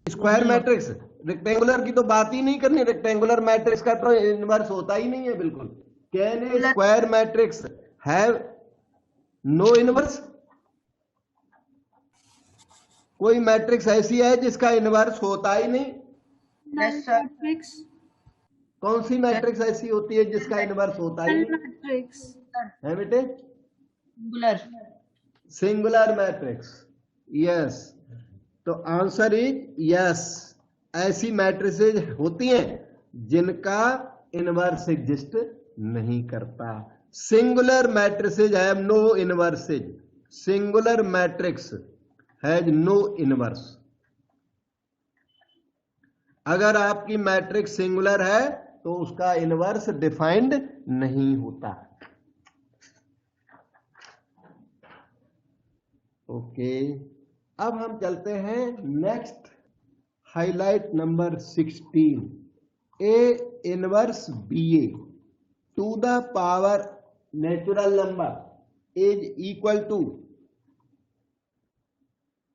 Speaker 1: Square matrix. रेक्टेंगुलर की तो बात ही नहीं करनी, रेक्टेंगुलर मैट्रिक्स का तो इनवर्स होता ही नहीं है बिल्कुल। Can a square matrix have no inverse? कोई मैट्रिक्स ऐसी है जिसका इनवर्स होता ही नहीं?
Speaker 3: मैट्रिक्स।
Speaker 1: कौन सी मैट्रिक्स ऐसी होती है जिसका इनवर्स होता ही नहीं?
Speaker 3: मैट्रिक्स
Speaker 1: है बेटे?
Speaker 2: सिंगुलर।
Speaker 1: Singular matrix. यस, तो आंसर इज यस। ऐसी मैट्रिसेज होती हैं जिनका इनवर्स एग्जिस्ट नहीं करता। Singular matrices have no inverses. Singular matrix has no inverse. अगर आपकी मैट्रिक्स सिंगुलर है तो उसका इनवर्स डिफाइंड नहीं होता। ओके, अब हम चलते हैं next, highlight number 16, A inverse B A to the power natural number is equal to,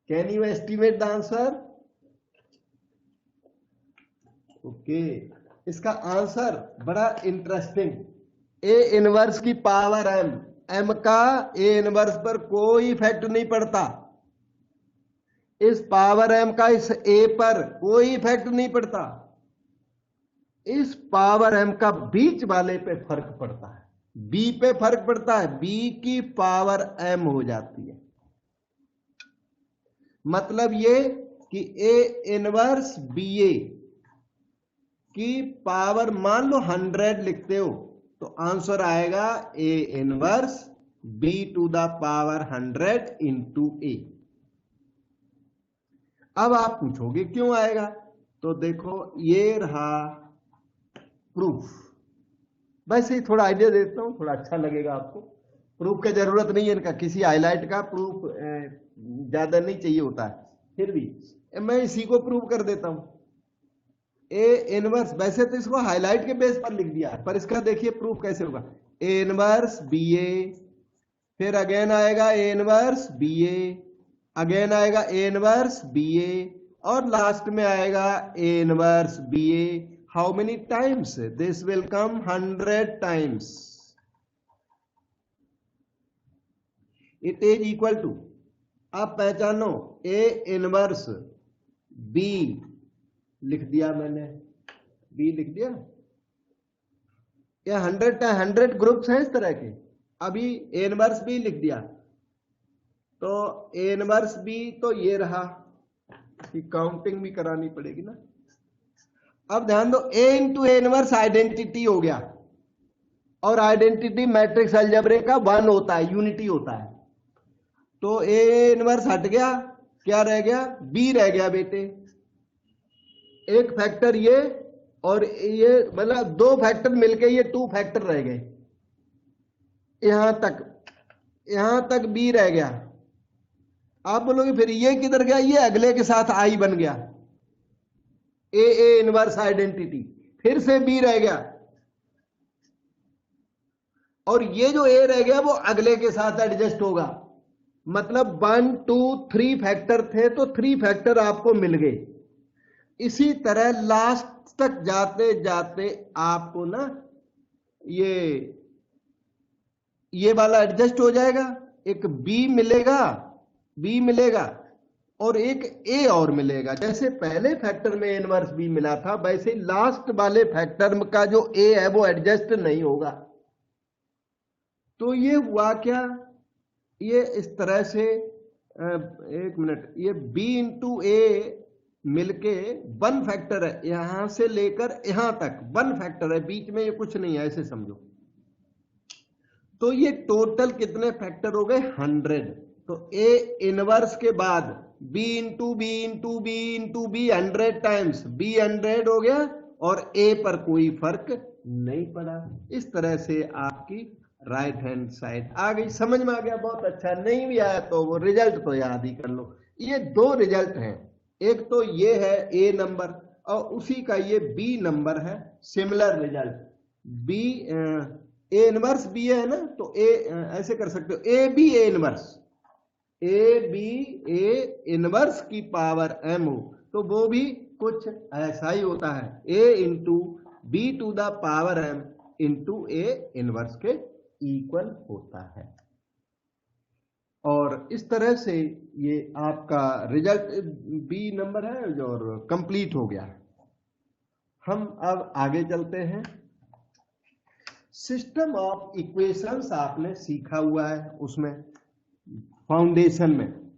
Speaker 1: can you estimate the answer? Okay, इसका आंसर बड़ा इंटरेस्टिंग, ए इनवर्स की पावर एम का ए इनवर्स पर कोई इफेक्ट नहीं पड़ता। इस पावर एम का इस ए पर कोई इफेक्ट नहीं पड़ता। इस पावर एम का बीच वाले पे फर्क पड़ता है, बी पे फर्क पड़ता है, बी की पावर एम हो जाती है। मतलब ये कि ए इनवर्स बी ए की पावर मान लो 100 लिखते हो तो आंसर आएगा A inverse B to the power 100 into A. अब आप पूछोगे क्यों आएगा, तो देखो ये रहा प्रूफ। वैसे ही थोड़ा आइडिया देता हूं, थोड़ा अच्छा लगेगा आपको। प्रूफ की जरूरत नहीं है इनका, किसी हाईलाइट का प्रूफ ज्यादा नहीं चाहिए होता है, फिर भी मैं इसी को प्रूव कर देता हूं। ए इनवर्स, वैसे तो इसको हाईलाइट के बेस पर लिख दिया है, पर इसका देखिए प्रूफ कैसे होगा। ए इनवर्स बी ए, फिर अगेन आएगा A inverse B A, again आएगा ए इनवर्स बी ए, और लास्ट में आएगा A inverse B A. How many times? This will come 100 times. It is equal to, अब पहचानो, ए इनवर्स बी लिख दिया मैंने, बी लिख दिया। ये 100 ग्रुप्स हैं इस तरह के। अभी ए इनवर्स बी लिख दिया, तो ए इनवर्स बी तो ये रहा, कि काउंटिंग भी करानी पड़ेगी ना। अब ध्यान दो, ए इंटू ए इनवर्स आइडेंटिटी हो गया, और आइडेंटिटी मैट्रिक्स अलजेब्रे का 1 होता है, यूनिटी होता है। तो ए इनवर्स हट गया, क्या रह गया, बी रह गया बेटे। एक फैक्टर ये और ये, मतलब दो फैक्टर मिलके ये 2 फैक्टर रह गए। यहां तक बी रह गया। आप बोलोगे फिर ये किधर गया, ये अगले के साथ आई बन गया, ए इनवर्स आइडेंटिटी, फिर से बी रह गया, और ये जो ए रह गया वो अगले के साथ एडजस्ट होगा। मतलब 1 2 3 फैक्टर थे तो 3 फैक्टर आपको मिल गए। इसी तरह लास्ट तक जाते जाते आपको ना ये वाला एडजस्ट हो जाएगा, एक बी मिलेगा और एक ए और मिलेगा। जैसे पहले फैक्टर में इनवर्स बी मिला था, वैसे लास्ट वाले फैक्टर का जो ए है वो एडजस्ट नहीं होगा। तो ये हुआ क्या, ये इस तरह से एक मिनट, ये बी इंटू ए मिलके 1 फैक्टर है, यहां से लेकर यहां तक 1 फैक्टर है, बीच में ये कुछ नहीं है, ऐसे समझो। तो ये टोटल कितने फैक्टर हो गए, 100। तो ए इनवर्स के बाद B into B into B into B 100 times, B 100 हो गया और ए पर कोई फर्क नहीं पड़ा। इस तरह से आपकी राइट हैंड साइड आ गई। समझ में आ गया, बहुत अच्छा। नहीं भी आया तो वो रिजल्ट तो याद ही कर लो। ये 2 रिजल्ट हैं, एक तो ये है ए नंबर और उसी का ये बी नंबर है, similar result. B A inverse B है ना, तो ए ऐसे कर सकते हो, A B A inverse, A B A inverse की पावर m हो तो वो भी कुछ ऐसा ही होता है, a into B to the power m into A inverse के इक्वल होता है। और इस तरह से ये आपका रिजल्ट बी नंबर है और कंप्लीट हो गया। हम अब आगे चलते हैं। सिस्टम ऑफ इक्वेशंस आपने सीखा हुआ है, उसमें फाउंडेशन में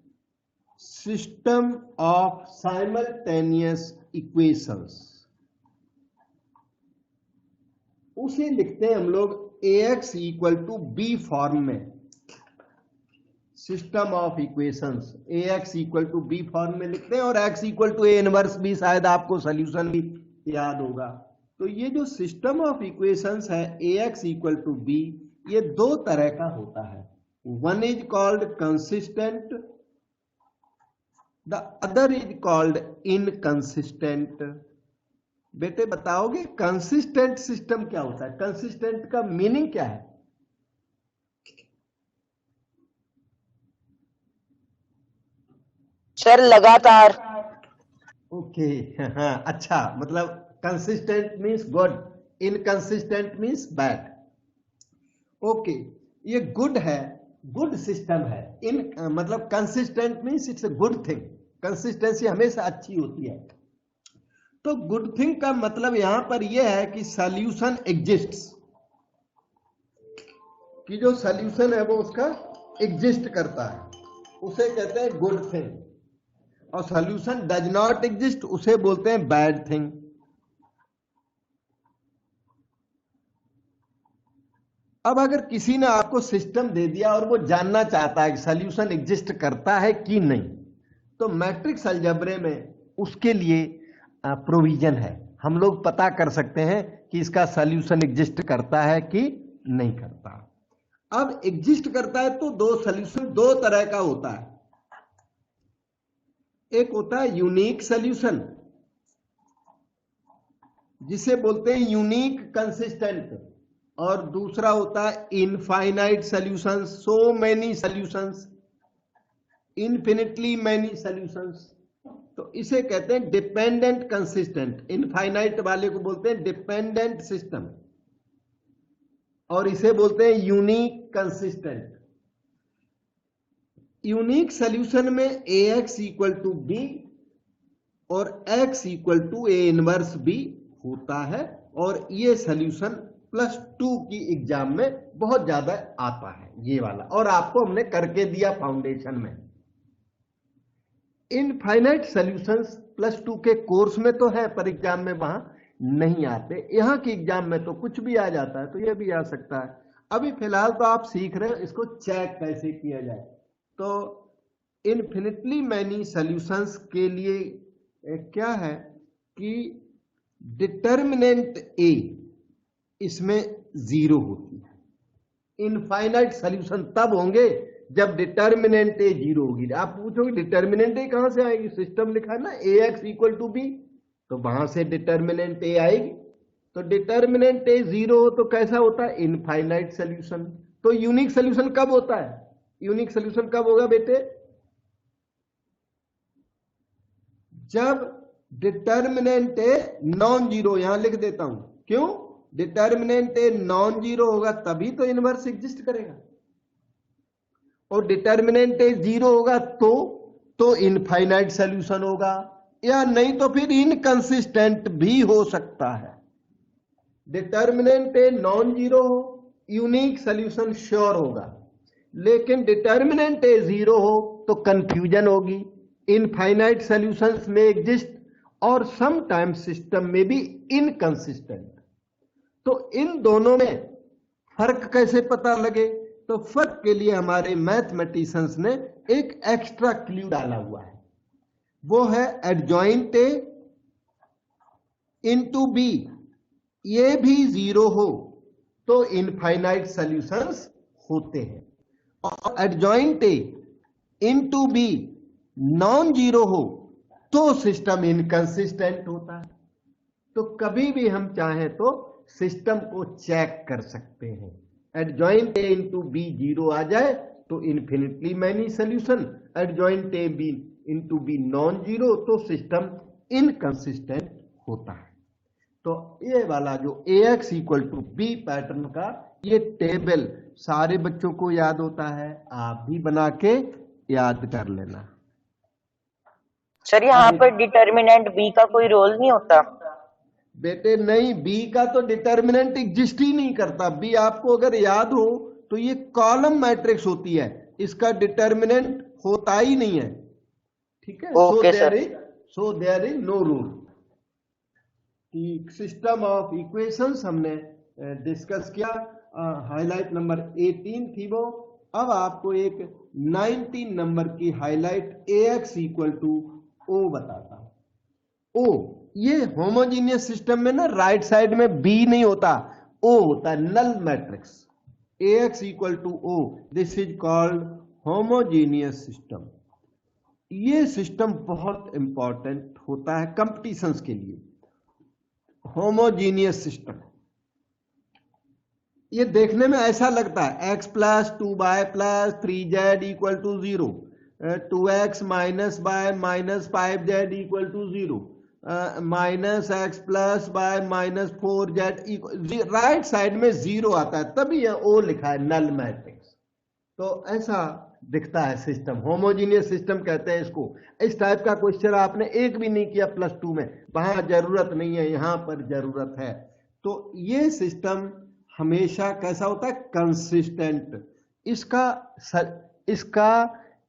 Speaker 1: सिस्टम ऑफ साइमल्टेनियस इक्वेशंस, उसे लिखते हैं हम लोग ax equal to B form में। System of equations ax equal to B form में लिखते हैं और x equal to A inverse भी, शायद आपको सॉल्यूशन भी याद होगा। तो ये जो सिस्टम ऑफ इक्वेशंस है ax इक्वल टू बी, ये 2 तरह का होता है। One is called consistent, the other is called inconsistent. बेटे बताओगे कंसिस्टेंट सिस्टम क्या होता है, कंसिस्टेंट का मीनिंग क्या है?
Speaker 4: सर लगातार।
Speaker 1: ओके हाँ, अच्छा, मतलब consistent means good, inconsistent means bad. Okay, ये गुड है, गुड सिस्टम है। इन मतलब consistent means it's a good thing, consistency हमेशा अच्छी होती है। तो गुड थिंग का मतलब यहां पर यह है कि सॉल्यूशन एग्जिस्ट्स, कि जो सॉल्यूशन है वो उसका एग्जिस्ट करता है, उसे कहते हैं गुड थिंग। और सॉल्यूशन डज नॉट एग्जिस्ट, उसे बोलते हैं बैड थिंग। अब अगर किसी ने आपको सिस्टम दे दिया और वो जानना चाहता है कि सॉल्यूशन एग्जिस्ट करता है कि नहीं, तो मैट्रिक्स अलजेब्रे में उसके लिए प्रोविजन है। हम लोग पता कर सकते हैं कि इसका सॉल्यूशन एग्जिस्ट करता है कि नहीं करता। अब एग्जिस्ट करता है तो 2 सॉल्यूशन 2 तरह का होता है। एक होता है यूनिक सॉल्यूशन, जिसे बोलते हैं यूनिक कंसिस्टेंट, और दूसरा होता है infinite solutions, so many solutions, infinitely many solutions. तो इसे कहते हैं डिपेंडेंट कंसिस्टेंट। इनफाइनाइट वाले को बोलते हैं डिपेंडेंट सिस्टम और इसे बोलते हैं यूनिक कंसिस्टेंट। यूनिक सॉल्यूशन में ax इक्वल टू बी और x equal to A inverse B होता है, और ये सॉल्यूशन +2 की एग्जाम में बहुत ज्यादा आता है ये वाला, और आपको हमने करके दिया फाउंडेशन में। इनफाइनाइट सॉल्यूशंस +2 के कोर्स में तो है, पर एग्जाम में वहां नहीं आते। यहां के एग्जाम में तो कुछ भी आ जाता है, तो यह भी आ सकता है। अभी फिलहाल तो आप सीख रहे हो इसको चेक कैसे किया जाए। तो इन्फिनिटली मैनी सॉल्यूशंस के लिए क्या है कि डिटर्मिनेंट ए इसमें 0 होती है। इनफाइनाइट सॉल्यूशन तब होंगे जब डिटर्मिनेंट ए 0 होगी। आप पूछोगे डिटर्मिनेंट ए कहां से आएगी, सिस्टम लिखा है ना ax इक्वल टू बी, तो वहां से डिटर्मिनेंट ए आएगी। तो डिटर्मिनेंट ए 0 हो तो कैसा होता है, इनफाइनाइट सॉल्यूशन। तो यूनिक सॉल्यूशन कब होता है, यूनिक सॉल्यूशन कब होगा बेटे, जब डिटर्मिनेंट ए नॉन जीरो, यहां लिख देता हूं, क्यों, डिटर्मिनेंट ए नॉन जीरो होगा तभी तो इनवर्स एग्जिस्ट करेगा, और डिटर्मिनेंट ए 0 होगा तो इनफाइनाइट सॉल्यूशन होगा, या नहीं तो फिर इनकंसिस्टेंट भी हो सकता है। डिटर्मिनेंट ए नॉन जीरो हो, यूनिक सॉल्यूशन श्योर होगा, लेकिन डिटर्मिनेंट ए 0 हो तो कंफ्यूजन होगी, इनफाइनाइट सॉल्यूशंस में एग्जिस्ट और समटाइम्स सिस्टम में भी इनकंसिस्टेंट। तो इन दोनों में फर्क कैसे पता लगे, तो फर्क के लिए हमारे मैथमेटिशियंस ने एक एक्स्ट्रा क्लू डाला हुआ है, वो है एडजॉइंट ए इनटू बी, ये भी 0 हो तो इनफाइनाइट सॉल्यूशंस होते हैं, और adjoint A into B non zero हो तो सिस्टम इनकंसिस्टेंट होता है। तो कभी भी हम चाहें तो सिस्टम को चेक कर सकते हैं, एडजॉइंट ए इंटू बी 0 आ जाए तो infinitely many solution, adjoint A B into B non zero तो सिस्टम इनकंसिस्टेंट होता है। तो ये वाला जो ax equal to B pattern का ये टेबल सारे बच्चों को याद होता है, आप भी बना के याद कर लेना।
Speaker 4: सर यहाँ पर डिटर्मिनेंट बी का कोई रोल नहीं होता?
Speaker 1: बेटे नहीं, बी का तो डिटर्मिनेंट एग्जिस्ट ही नहीं करता। बी आपको अगर याद हो तो ये कॉलम मैट्रिक्स होती है, इसका डिटर्मिनेंट होता ही नहीं है, ठीक है। So there is no rule. System of equations हमने डिस्कस किया, हाईलाइट नंबर 18 थी वो। अब आपको एक 19 नंबर की highlight ax equal to O बताता हूं। ओ ये होमोजीनियस सिस्टम में ना राइट साइड में बी नहीं होता, ओ होता है, null matrix. ax equal to O, this is called homogeneous system. ये सिस्टम बहुत इंपॉर्टेंट होता है कंपटीशंस के लिए। होमोजीनियस सिस्टम ये देखने में ऐसा लगता है x plus 2y plus 3z equal to 0, 2x minus y minus 5z equal to 0, minus x plus y minus 4z, right side में 0 आता है, तभी यह ओ लिखा है, नल मैट्रिक्स। तो ऐसा दिखता है सिस्टम, होमोजीनियस सिस्टम कहते हैं इसको। इस टाइप का क्वेश्चन आपने एक भी नहीं किया प्लस 2 में, वहां जरूरत नहीं है, यहां पर जरूरत है। तो ये सिस्टम हमेशा कैसा होता है, कंसिस्टेंट। इसका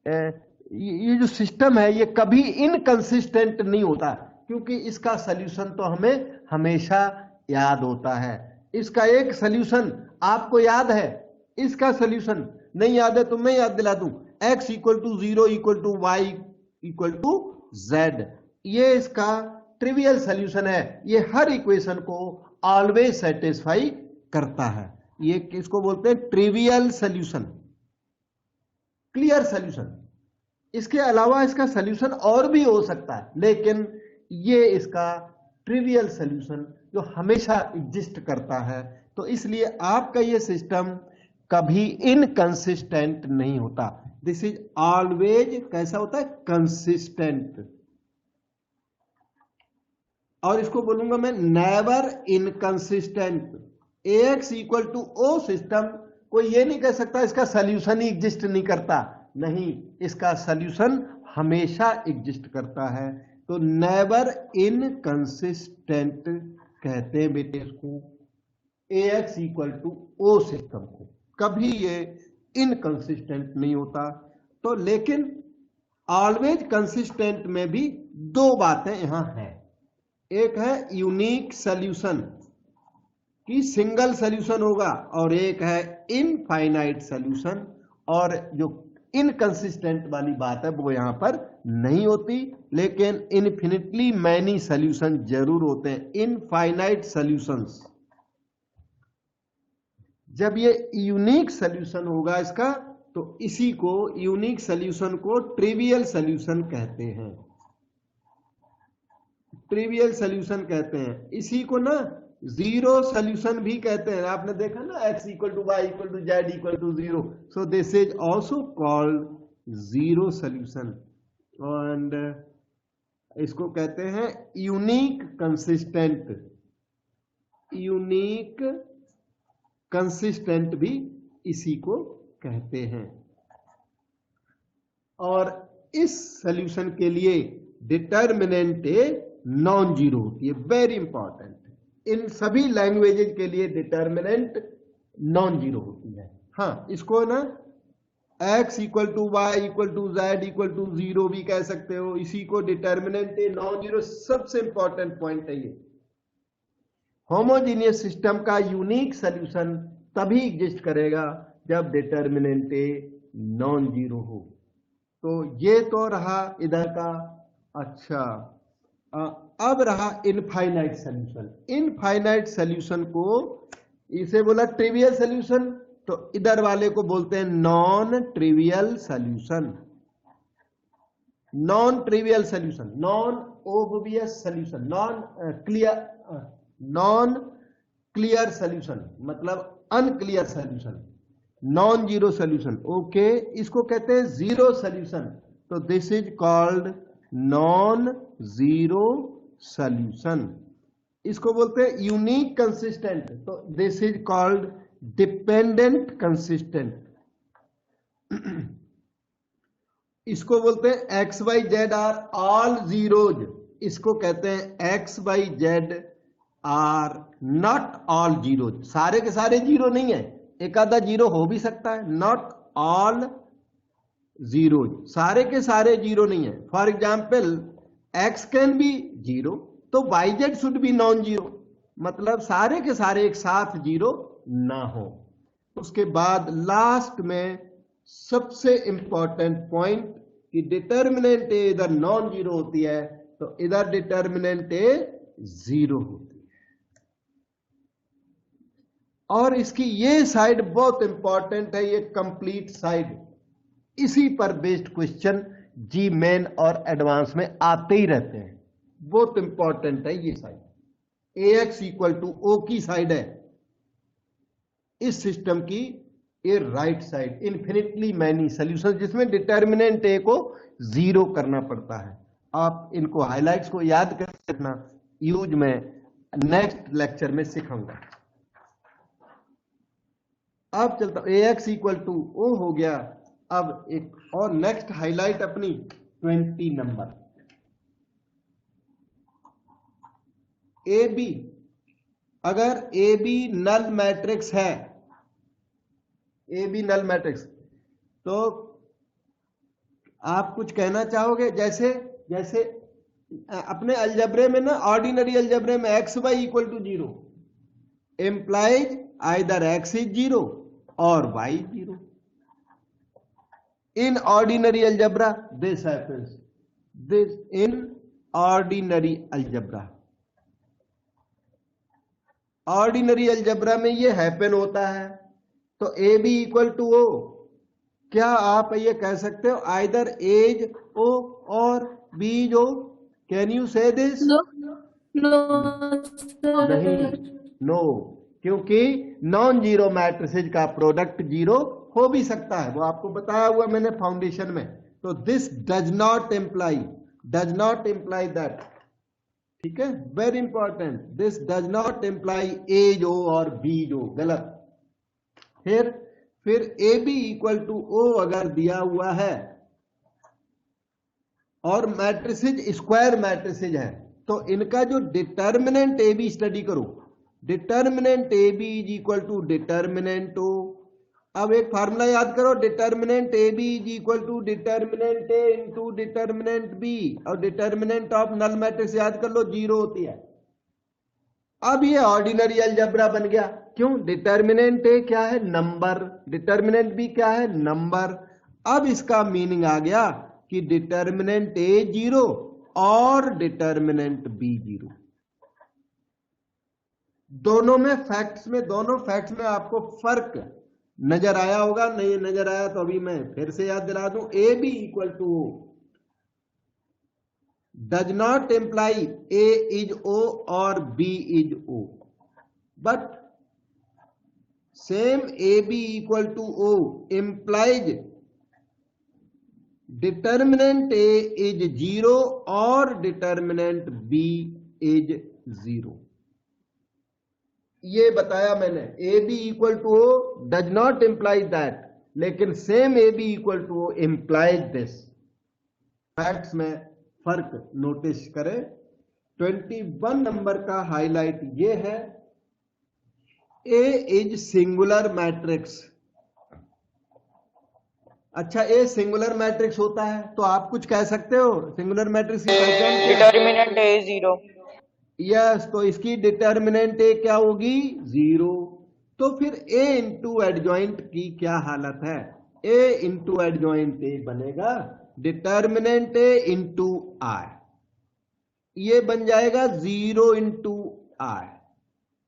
Speaker 1: ये जो सिस्टम है ये कभी इनकंसिस्टेंट नहीं होता, क्योंकि इसका सॉल्यूशन तो हमें हमेशा याद होता है। इसका एक सॉल्यूशन आपको याद है, इसका सॉल्यूशन नहीं याद है तो मैं याद दिला दूं, x equal to 0 equal to y equal to z, ये इसका ट्रिवियल सॉल्यूशन है। ये हर इक्वेशन को ऑलवेज सेटिस्फाई करता है। ये किसको बोलते हैं, ट्रिवियल सॉल्यूशन, क्लियर सॉल्यूशन। इसके अलावा इसका सॉल्यूशन और भी हो सकता है, लेकिन ये इसका ट्रिवियल सॉल्यूशन जो हमेशा एग्जिस्ट करता है। तो इसलिए आपका ये सिस्टम कभी इनकंसिस्टेंट नहीं होता, दिस इज ऑलवेज कैसा होता है, कंसिस्टेंट। और इसको बोलूंगा मैं never inconsistent. ax equal to O system कोई ये नहीं कह सकता इसका सॉल्यूशन ही एग्जिस्ट नहीं करता, नहीं, इसका सॉल्यूशन हमेशा एग्जिस्ट करता है। तो नेवर इनकंसिस्टेंट कहते हैं बेटे इसको, ax equal to O system को, कभी ये इनकंसिस्टेंट नहीं होता। तो लेकिन ऑलवेज कंसिस्टेंट में भी दो बातें यहां हैं, एक है यूनिक सॉल्यूशन की सिंगल सॉल्यूशन होगा, और एक है इनफाइनाइट सॉल्यूशन। और जो इनकंसिस्टेंट वाली बात है वो यहां पर नहीं होती, लेकिन इनफिनिटली मैनी सॉल्यूशन जरूर होते हैं, इनफाइनाइट सॉल्यूशंस। जब ये यूनिक सॉल्यूशन होगा इसका, तो इसी को यूनिक सॉल्यूशन को ट्रिवियल सॉल्यूशन कहते हैं, ट्रिवियल सॉल्यूशन कहते हैं। इसी को ना जीरो सॉल्यूशन भी कहते हैं। आपने देखा ना x equal to y equal to z equal to zero, so this is also called zero solution. And इसको कहते हैं यूनिक कंसिस्टेंट, यूनिक कंसिस्टेंट भी इसी को कहते हैं। और इस सॉल्यूशन के लिए डिटर्मिनेंट नॉन जीरो होती है, वेरी इंपॉर्टेंट। इन सभी लैंग्वेजेज के लिए डिटर्मिनेंट नॉन जीरो होती है। हाँ, इसको ना x equal to y equal to z equal to zero भी कह सकते हो, इसी को डिटर्मिनेंट नॉन जीरो। सबसे इंपॉर्टेंट पॉइंट है ये, होमोजीनियस सिस्टम का यूनिक सॉल्यूशन तभी एग्जिस्ट करेगा जब डिटर्मिनेंट नॉन जीरो हो। तो ये तो रहा इधर का। अच्छा, अब रहा इनफाइनाइट सॉल्यूशन। इनफाइनाइट सॉल्यूशन को इसे बोला ट्रिवियल सॉल्यूशन, तो इधर वाले को बोलते हैं non trivial solution. Non trivial solution, non obvious solution, non clear solution, मतलब unclear solution, non zero solution. Okay, इसको कहते हैं जीरो सॉल्यूशन। तो this is called non zero solution. इसको बोलते हैं यूनिक कंसिस्टेंट, तो this is called dependent consistent. इसको बोलते हैं X Y Z are all zeros, इसको कहते हैं X Y Z are not all zeros. सारे के सारे जीरो नहीं है, एक आधा जीरो हो भी सकता है। नॉट ऑल जीरो, सारे के सारे जीरो नहीं है। For example x can be zero, तो yz should be non zero, मतलब सारे के सारे एक साथ जीरो ना हो। उसके बाद लास्ट में सबसे इंपॉर्टेंट पॉइंट कि डिटर्मिनेंट इधर नॉन जीरो होती है, तो इधर डिटर्मिनेंट जीरो होती है। और इसकी ये साइड बहुत इंपॉर्टेंट है, ये कंप्लीट साइड। इसी पर बेस्ड क्वेश्चन जी मेन और एडवांस में आते ही रहते हैं, बहुत इंपॉर्टेंट है ये side. ax equal to O की साइड है इस सिस्टम की, ये right side, infinitely many solution, जिसमें डिटर्मिनेंट ए को जीरो करना पड़ता है। आप इनको हाइलाइट्स को याद कर रखना, यूज में नेक्स्ट लेक्चर में सिखाऊंगा। अब चलता ax इक्वल टू ओ हो गया। अब एक और नेक्स्ट हाइलाइट अपनी 20 नंबर, ए बी। अगर ए बी नल मैट्रिक्स है, ए बी नल मैट्रिक्स, तो आप कुछ कहना चाहोगे? जैसे जैसे अपने अलजबरे में ना, ऑर्डिनरी अलजबरे में x y equal to zero implies either x is zero और y zero. In ordinary algebra, this happens. This in ordinary algebra. Ordinary algebra में ये happen होता है। तो a b equal to o, क्या आप ये कह सकते हो either a is o और b is o? Can you say this?
Speaker 3: No.
Speaker 1: नहीं, no, क्योंकि नॉन जीरो मैट्रिसेज का प्रोडक्ट जीरो हो भी सकता है, वो आपको बताया हुआ मैंने फाउंडेशन में। तो this does not imply that, ठीक है, very important. This does not imply A zero और बी जो, गलत। फिर A B equal to O अगर दिया हुआ है और मैट्रिसेज स्क्वायर मैट्रिसेज है, तो इनका जो डिटर्मिनेंट ए बी स्टडी करो, determinant A B is equal to determinant O. अब एक फार्मूला याद करो, determinant A B is equal to determinant A into determinant B, और डिटर्मिनेंट ऑफ नल मैट्रिक्स याद कर लो, जीरो होती है। अब ये ऑर्डिनरी अलजेब्रा बन गया। क्यों? डिटर्मिनेंट ए क्या है? नंबर। डिटर्मिनेंट बी क्या है? नंबर। अब इसका मीनिंग आ गया कि डिटर्मिनेंट ए 0 और डिटर्मिनेंट बी 0। दोनों फैक्ट्स में आपको फर्क नजर आया होगा। नहीं नजर आया तो अभी मैं फिर से याद दिला दूं। A B equal to O does not imply A is O और B is O, but same A B equal to O implies determinant A is 0 और डिटर्मिनेंट बी इज 0। ये बताया मैंने। A B equal to O does not imply that, लेकिन same A B equal to O implies this. Facts में फर्क notice करें। 21 number का highlight ये है, ए इज सिंगुलर मैट्रिक्स। अच्छा, ए सिंगुलर मैट्रिक्स होता है तो आप कुछ कह सकते हो सिंगुलर मैट्रिक्स की पहचान क्या है?
Speaker 4: डिटर्मिनेंट ए 0।
Speaker 1: यस, तो इसकी डिटर्मिनेंट ए क्या होगी? 0। तो फिर ए इंटू एडजॉइंट की क्या हालत है? ए इंटू एडजॉइंट ए बनेगा डिटर्मिनेंट ए इंटू आई। ये बन जाएगा 0 इंटू आई।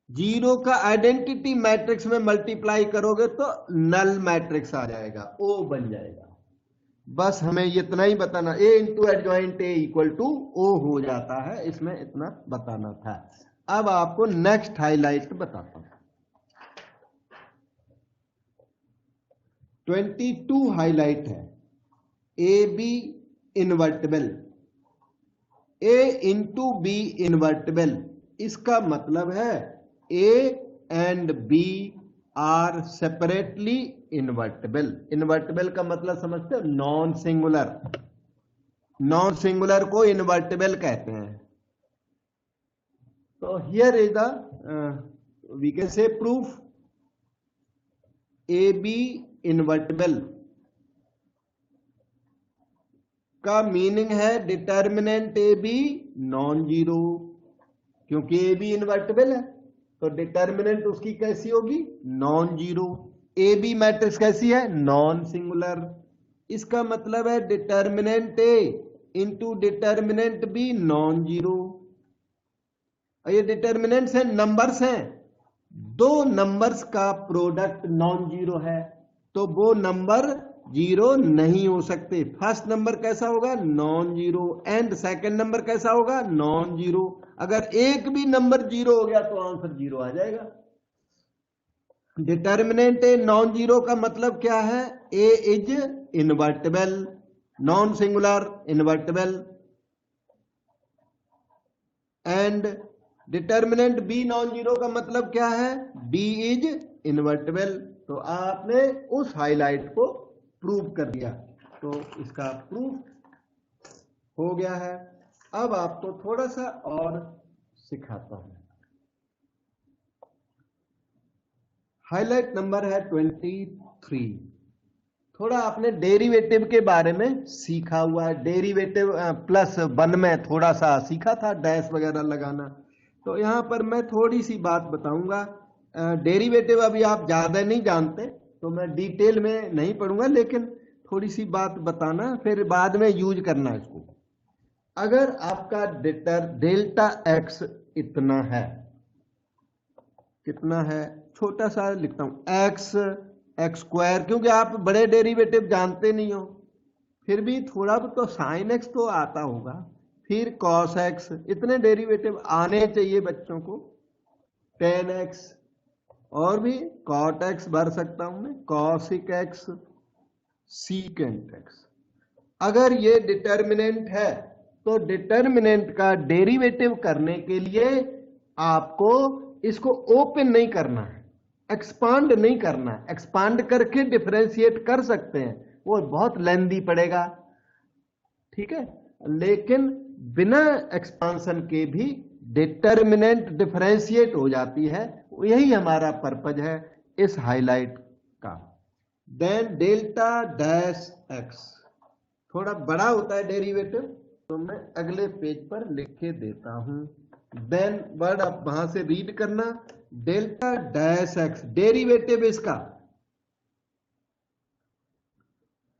Speaker 1: 0 का आइडेंटिटी मैट्रिक्स में मल्टीप्लाई करोगे तो नल मैट्रिक्स आ जाएगा, ओ बन जाएगा। बस हमें इतना ही बताना, A into adjoint A equal to O हो जाता है, इसमें इतना बताना था। अब आपको नेक्स्ट हाईलाइट बताता हूं। 22 हाईलाइट है, A B invertible. A into B invertible, इसका मतलब है A and B are separately invertible. Invertible का मतलब समझते हो? Non singular. नॉन सिंगुलर को इनवर्टिबल कहते हैं। तो here is the we can say proof A B invertible का मीनिंग है determinant A B non zero, क्योंकि ए बी इनवर्टिबल है तो डिटर्मिनेंट उसकी कैसी होगी? Non zero. A B matrix कैसी है? Non singular. इसका मतलब है determinant A into determinant B non zero. ये डिटर्मिनेंट्स हैं, नंबर्स हैं। दो नंबर्स का प्रोडक्ट नॉन जीरो है तो वो नंबर जीरो नहीं हो सकते। फर्स्ट नंबर कैसा होगा? Non zero. And second number कैसा होगा? Non zero. अगर एक भी नंबर जीरो हो गया तो आंसर जीरो आ जाएगा। डिटर्मिनेंट ए नॉन जीरो का मतलब क्या है? A is invertible, non singular invertible. And determinant B non zero का मतलब क्या है? B is invertible. तो आपने उस हाईलाइट को प्रूव कर दिया, तो इसका प्रूफ हो गया है। अब आपको थोड़ा सा और सिखाता हूं। हाईलाइट नंबर है 23। थोड़ा आपने डेरिवेटिव के बारे में सीखा हुआ है। डेरिवेटिव प्लस वन में थोड़ा सा सीखा था, डैश वगैरह लगाना। तो यहां पर मैं थोड़ी सी बात बताऊंगा। डेरिवेटिव अभी आप ज्यादा नहीं जानते तो मैं डिटेल में नहीं पढ़ूंगा, लेकिन थोड़ी सी बात बताना, फिर बाद में यूज करना इसको। अगर आपका डेल्टा एक्स इतना है, कितना है? छोटा सा लिखता हूं, एक्स स्क्वायर, क्योंकि आप बड़े डेरिवेटिव जानते नहीं हो, फिर भी थोड़ा तो साइन एक्स तो आता होगा, फिर कॉस एक्स, इतने डेरिवेटिव आने चाहिए बच्चों को। टेन एक्स और भी कॉट एक्स भर सकता हूं मैं, कॉसिक एक्स, सीकेंट एक्स। अगर ये डिटर्मिनेंट है तो डिटर्मिनेंट का डेरिवेटिव करने के लिए आपको इसको ओपन नहीं करना है, एक्सपांड नहीं करना है। एक्सपांड करके डिफरेंशिएट कर सकते हैं, वो बहुत लेंदी पड़ेगा, ठीक है, लेकिन बिना एक्सपांशन के भी डिटर्मिनेंट डिफरेंशिएट हो जाती है। यही हमारा पर्पज है इस हाईलाइट का। देन डेल्टा डैश एक्स थोड़ा बड़ा होता है डेरिवेटिव, तो मैं अगले पेज पर लिख के देता हूं। देन वर्ड आप वहां से रीड करना, डेल्टा डैश एक्स डेरिवेटिव इसका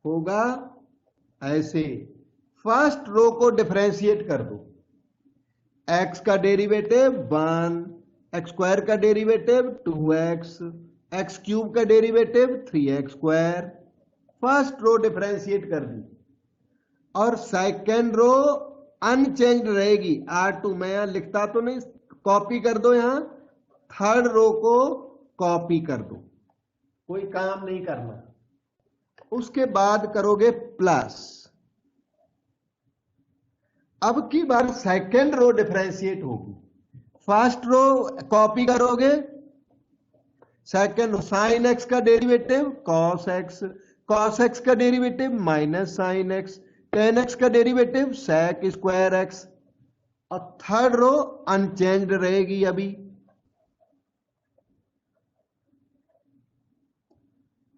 Speaker 1: होगा ऐसे। फर्स्ट रो को डिफरेंशिएट कर दो। x का डेरिवेटिव 1, एक्स स्क्वायर का डेरिवेटिव 2x, एक्स क्यूब का derivative 3x square. First row differentiate कर दी और सेकेंड रो अनचेंज्ड रहेगी R2। मैं यहां लिखता तो नहीं, कॉपी कर दो, यहां थर्ड रो को कॉपी कर दो, कोई काम नहीं करना। उसके बाद करोगे प्लस। अब की बार सेकेंड रो डिफरेंशिएट होगी। फर्स्ट रो कॉपी करोगे, सेकेंड रो साइन एक्स का derivative cos x, cos x का derivative minus sine x, tan x का डेरिवेटिव सेक स्क्वायर एक्स, और थर्ड रो अनचेंज्ड रहेगी अभी।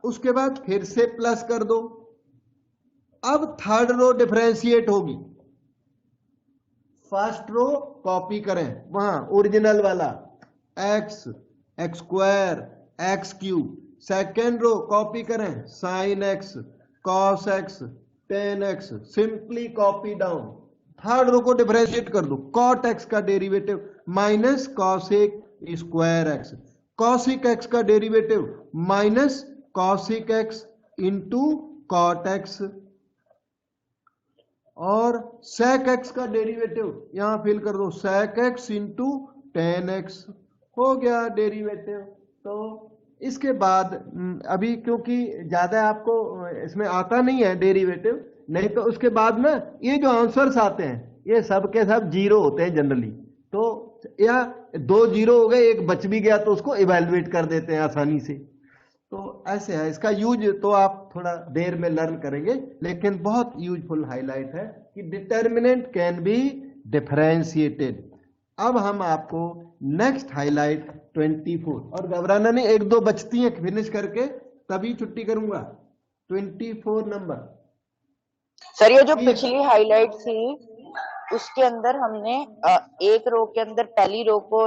Speaker 1: उसके बाद फिर से प्लस कर दो। अब थर्ड रो डिफरेंशिएट होगी। फर्स्ट रो कॉपी करें वहां ओरिजिनल वाला x, x square, x cube. Second row copy करें sine x, cos x, tan x, simply copy down. Third row को डिफरेंशिएट कर दो, कॉट एक्स का derivative minus cosec square x, cosec x का derivative minus cosec x into cot x, और sec x का derivative यहां fill कर दो, sec x into ten x. हो गया डेरिवेटिव। तो इसके बाद अभी क्योंकि ज्यादा आपको इसमें आता नहीं है डेरिवेटिव, नहीं तो उसके बाद ना ये जो आंसर्स आते हैं ये सब के सब जीरो होते हैं जनरली। तो या 2 जीरो हो गए, एक बच भी गया तो उसको इवेलुएट कर देते हैं आसानी से। तो ऐसे है। इसका यूज तो आप थोड़ा देर में लर्न करेंगे, लेकिन बहुत यूजफुल हाईलाइट है कि डिटर्मिनेंट कैन बी डिफरेंशिएटेड। अब हम आपको नेक्स्ट हाईलाइट 24, और घबराना नहीं, 1-2 बचती हैं, फिनिश करके तभी छुट्टी करूंगा। 24 नंबर।
Speaker 4: सर ये जो पिछली हाईलाइट थी उसके अंदर हमने एक रो के अंदर पहली रो को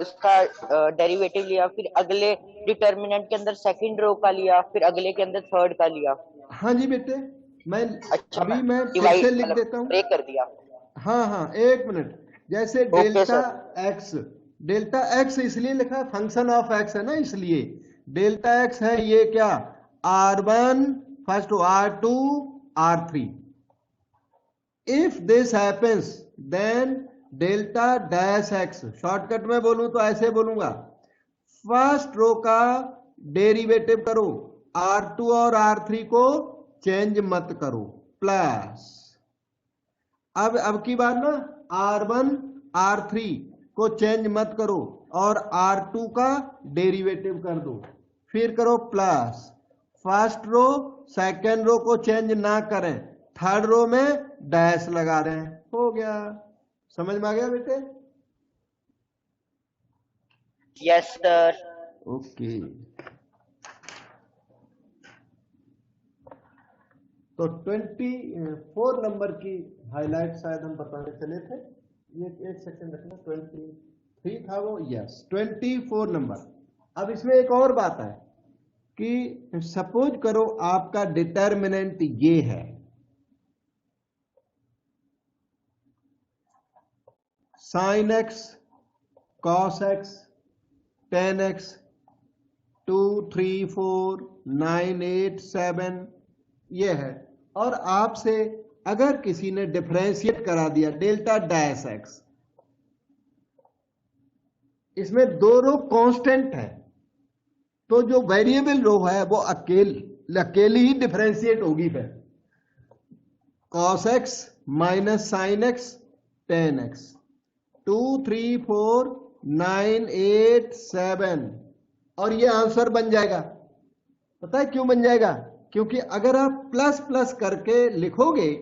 Speaker 4: उसका डेरिवेटिव लिया, फिर अगले डिटर्मिनेंट के अंदर सेकंड रो का लिया, फिर अगले के अंदर थर्ड का लिया।
Speaker 1: हाँ जी बेटे, मैं
Speaker 4: अच्छा,
Speaker 1: अभी मैं फिर
Speaker 4: डिवाइड
Speaker 1: से लिख देता हूँ।
Speaker 4: ब्रेक कर दिया।
Speaker 1: हाँ हाँ, एक मिनट। जैसे डेल्टा एक्स इसलिए लिखा, फंक्शन ऑफ एक्स है ना, इसलिए डेल्टा एक्स है ये क्या, R1 first R2 R3। If this happens then delta dash x, shortcut में बोलूं तो ऐसे बोलूंगा, फर्स्ट रो का डेरिवेटिव करो, R2 और R3 को चेंज मत करो, प्लस। अब की बार ना R1 R3 को चेंज मत करो और R2 का डेरिवेटिव कर दो, फिर करो plus. First row second row को चेंज ना करें, थर्ड रो में डैश लगा रहे हैं। हो गया, समझ में आ गया बेटे?
Speaker 4: Yes sir.
Speaker 1: ओके, तो 24 नंबर की हाईलाइट शायद हम बताने चले थे, ये एक सेकंड रखना। 23 था वो, यस 24 नंबर। अब इसमें एक और बात है कि सपोज करो आपका डिटर्मिनेंट ये है, sign x, cos x, tan x, 2, 3, 4, 9, 8, 7 ये है, और आपसे अगर किसी ने डिफरेंशिएट करा दिया डेल्टा डैश एक्स, इसमें 2 रो कांस्टेंट है, तो जो वेरिएबल रो है वो अकेली ही डिफरेंशिएट होगी। फिर cos x minus sine x tan x, 2, 3, 4, 9, 8, 7, और ये आंसर बन जाएगा। पता है क्यों बन जाएगा? क्योंकि अगर आप प्लस प्लस करके लिखोगे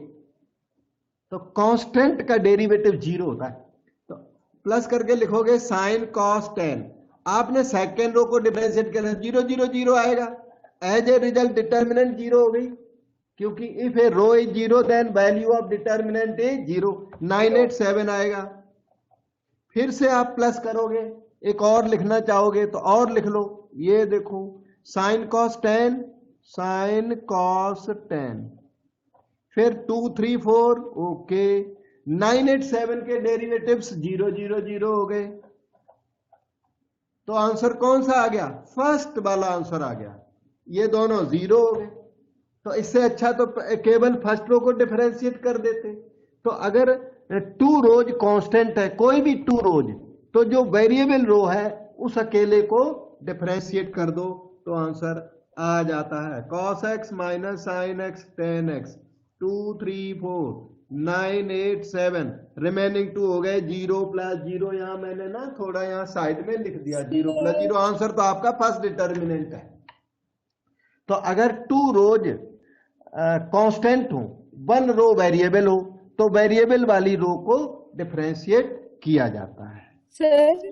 Speaker 1: तो कांस्टेंट का डेरिवेटिव 0 होता है, तो प्लस करके लिखोगे साइन कॉस टेन, आपने सेकेंड रो को डिफरेंशिएट करना, 0 0 0 आएगा, एज ए रिजल्ट डिटर्मिनेंट 0 हो गई, क्योंकि if a row is 0 then value of determinant is 0। 9, 8, 7 आएगा। फिर से आप प्लस करोगे, एक और लिखना चाहोगे तो और लिख लो, ये देखो sine cos tan sine cos 10, फिर 2 3 4 ओके। 9 8 7 के डेरिवेटिव्स 0 0 0 हो गए, तो आंसर कौन सा आ गया? फर्स्ट वाला आंसर आ गया। ये दोनों 0 हो गए, तो इससे अच्छा तो केवल फर्स्ट रो को डिफरेंशिएट कर देते। तो अगर 2 रोज कांस्टेंट है, कोई भी 2 रोज, तो जो वेरिएबल रो है उस अकेले को डिफरेंशिएट कर दो तो आंसर आ जाता है। cos x minus sine x tan x 2 3 4 9 8 7 remaining 2 हो गए। 0 प्लस 0, यहां मैंने ना थोड़ा यहां साइड में लिख दिया 0 प्लस 0। आंसर तो आपका फर्स्ट डिटर्मिनेंट है। तो अगर 2 रोज कांस्टेंट हो, 1 रो वेरिएबल हो, तो वेरिएबल वाली रो को डिफरेंशिएट किया जाता है।
Speaker 3: सर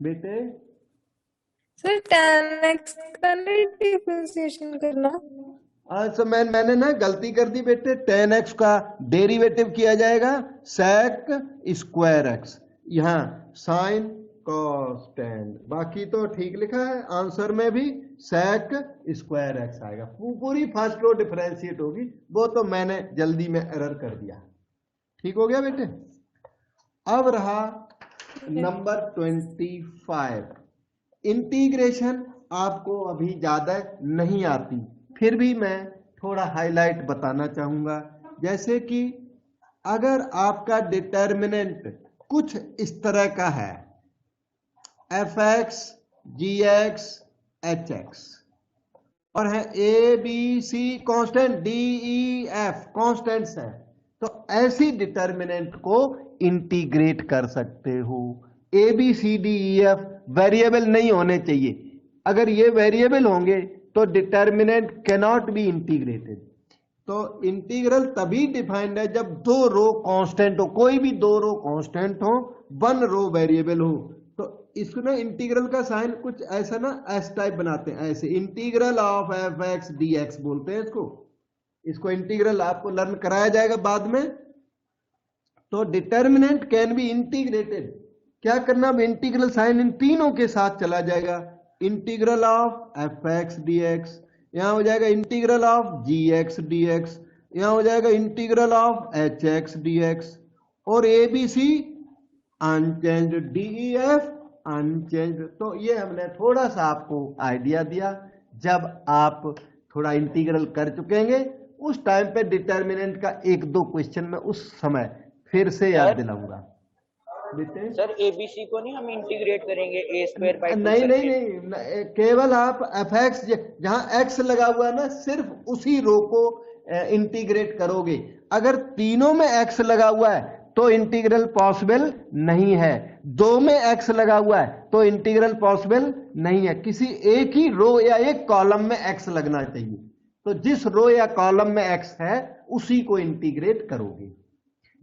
Speaker 1: बेटे
Speaker 3: सर tan x का नहीं डिफरेंशिएशन करना?
Speaker 1: अच्छा, मैंने ना गलती कर दी बेटे। 10x का डेरिवेटिव किया जाएगा sec स्क्वायर x, यहाँ साइन cos 10, बाकी तो ठीक लिखा है। आंसर में भी sec स्क्वायर x आएगा। पूरी फर्स्ट रो डिफरेंशिएट होगी, वो तो मैंने जल्दी में एरर कर दिया। ठीक हो गया बेटे। अब रहा नंबर 25। इंटीग्रेशन आपको अभी ज्यादा नहीं आती, फिर भी मैं थोड़ा हाईलाइट बताना चाहूंगा। जैसे कि अगर आपका डिटर्मिनेंट कुछ इस तरह का है, fx gx hx, और है a b c constant, d e f constants हैं, तो ऐसी डिटर्मिनेंट को इंटीग्रेट कर सकते हो। a b c d e f variable नहीं होने चाहिए। अगर ये वेरिएबल होंगे तो डिटर्मिनेंट कैनॉट बी इंटीग्रेटेड। तो इंटीग्रल तभी डिफाइंड है जब 2 रो कांस्टेंट हो, कोई भी 2 रो कांस्टेंट हो, 1 रो वेरिएबल हो। तो इसको ना इंटीग्रल का साइन कुछ ऐसा ना एस टाइप बनाते हैं, ऐसे integral of f x d x बोलते हैं इसको इंटीग्रल आपको लर्न कराया जाएगा बाद में। तो डिटर्मिनेंट कैन बी इंटीग्रेटेड। क्या करना, अब इंटीग्रल साइन इन तीनों के साथ चला जाएगा। Integral of f x d x, यहां हो जाएगा integral of g x d x, यहां हो जाएगा integral of h x d x, और a B c unchanged, d e f unchanged. तो ये हमने थोड़ा सा आपको आइडिया दिया। जब आप थोड़ा इंटीग्रल कर चुकेंगे उस टाइम पे डिटर्मिनेंट का 1-2 क्वेश्चन में उस समय फिर से याद दिलाऊंगा।
Speaker 4: सर एबीसी को नहीं हम इंटीग्रेट करेंगे ए स्क्वायर बाई 2?
Speaker 1: नहीं, केवल आप एफ एक्स जहां एक्स लगा हुआ है ना, सिर्फ उसी रो को इंटीग्रेट करोगे। अगर तीनों में एक्स लगा हुआ है तो इंटीग्रल पॉसिबल नहीं है, 2 में एक्स लगा हुआ है तो इंटीग्रल पॉसिबल नहीं है। किसी एक ही रो या एक कॉलम में एक्स लगना चाहिए। तो जिस रो या कॉलम में एक्स है उसी को इंटीग्रेट करोगे।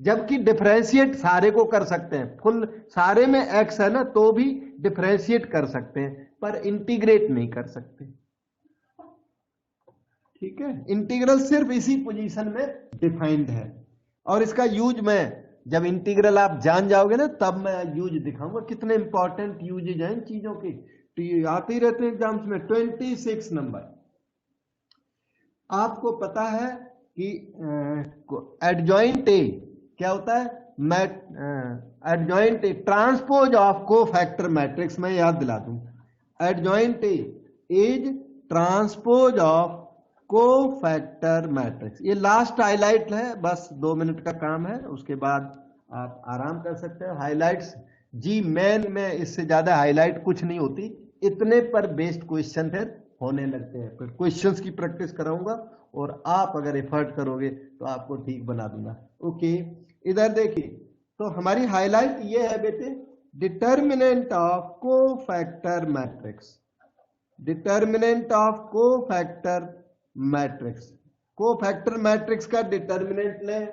Speaker 1: जबकि डिफरेंशिएट सारे को कर सकते हैं, फुल सारे में एक्स है ना तो भी डिफरेंशिएट कर सकते हैं, पर इंटीग्रेट नहीं कर सकते। ठीक है, इंटीग्रल सिर्फ इसी पोजीशन में डिफाइंड है, और इसका यूज मैं जब इंटीग्रल आप जान जाओगे ना तब मैं यूज दिखाऊंगा। कितने इंपॉर्टेंट यूजेज हैं इन चीजों के, तो ये आते ही रहते हैं एग्जाम्स में। 26 नंबर, आपको पता है कि एडजॉइंट ए क्या होता है? Adjoint A transpose of cofactor matrix, मैं याद दिला दूं। Adjoint A is transpose of cofactor matrix. ये लास्ट हाईलाइट है, बस 2 मिनट का काम है, उसके बाद आप आराम कर सकते हो। हाईलाइट्स जी मेन में इससे ज्यादा हाईलाइट कुछ नहीं होती, इतने पर बेस्ड क्वेश्चन फिर होने लगते हैं। फिर क्वेश्चंस की प्रैक्टिस कराऊंगा और आप अगर एफर्ट करोगे तो आपको ठीक बना दूंगा। ओके, इधर देखिए, तो हमारी हाईलाइट ये है बेटे, determinant of cofactor matrix. Determinant of cofactor matrix, cofactor matrix का डिटर्मिनेंट लें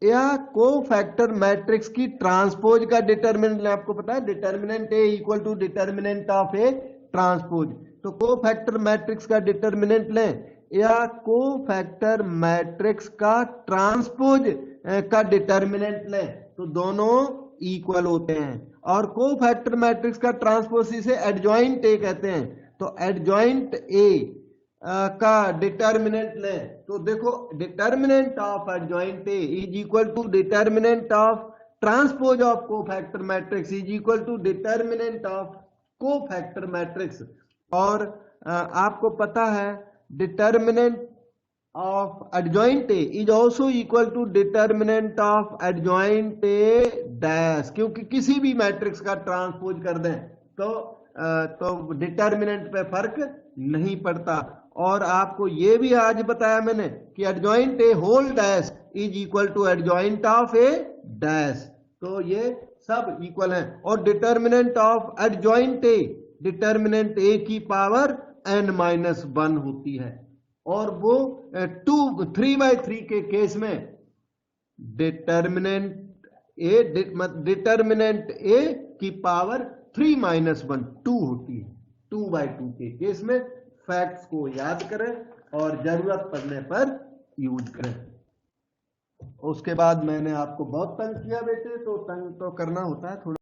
Speaker 1: या कोफैक्टर मैट्रिक्स की ट्रांसपोज का डिटर्मिनेंट लें। आपको पता है determinant A equal to determinant of A transpose. तो कोफैक्टर मैट्रिक्स का डिटर्मिनेंट लें या कोफैक्टर मैट्रिक्स का ट्रांसपोज का डिटर्मिनेंट लें, तो दोनों इक्वल होते हैं। और कोफैक्टर मैट्रिक्स का ट्रांसपोज इसे एडजॉइंट ए कहते हैं। तो एडजॉइंट ए का डिटर्मिनेंट लें तो देखो determinant of adjoint A is equal to determinant of transpose of cofactor matrix is equal to determinant of cofactor matrix. और आपको पता है determinant of adjoint A is also equal to determinant of adjoint A dash, क्योंकि किसी भी matrix का transpose कर दें तो डिटर्मिनेंट पे फर्क नहीं पड़ता। और आपको ये भी आज बताया मैंने कि adjoint A whole dash is equal to adjoint of A dash, तो ये सब इक्वल हैं। और determinant of adjoint A determinant A की पावर n-1 होती है, और वो 3/3 के केस में डिटर्मिनेंट ए की पावर 3-1 2 होती है। 2/2 के केस में फैक्ट्स को याद करें और जरूरत पड़ने पर यूज करें। उसके बाद मैंने आपको बहुत तंग किया बेटे, तो तंग तो करना होता है थोड़ा।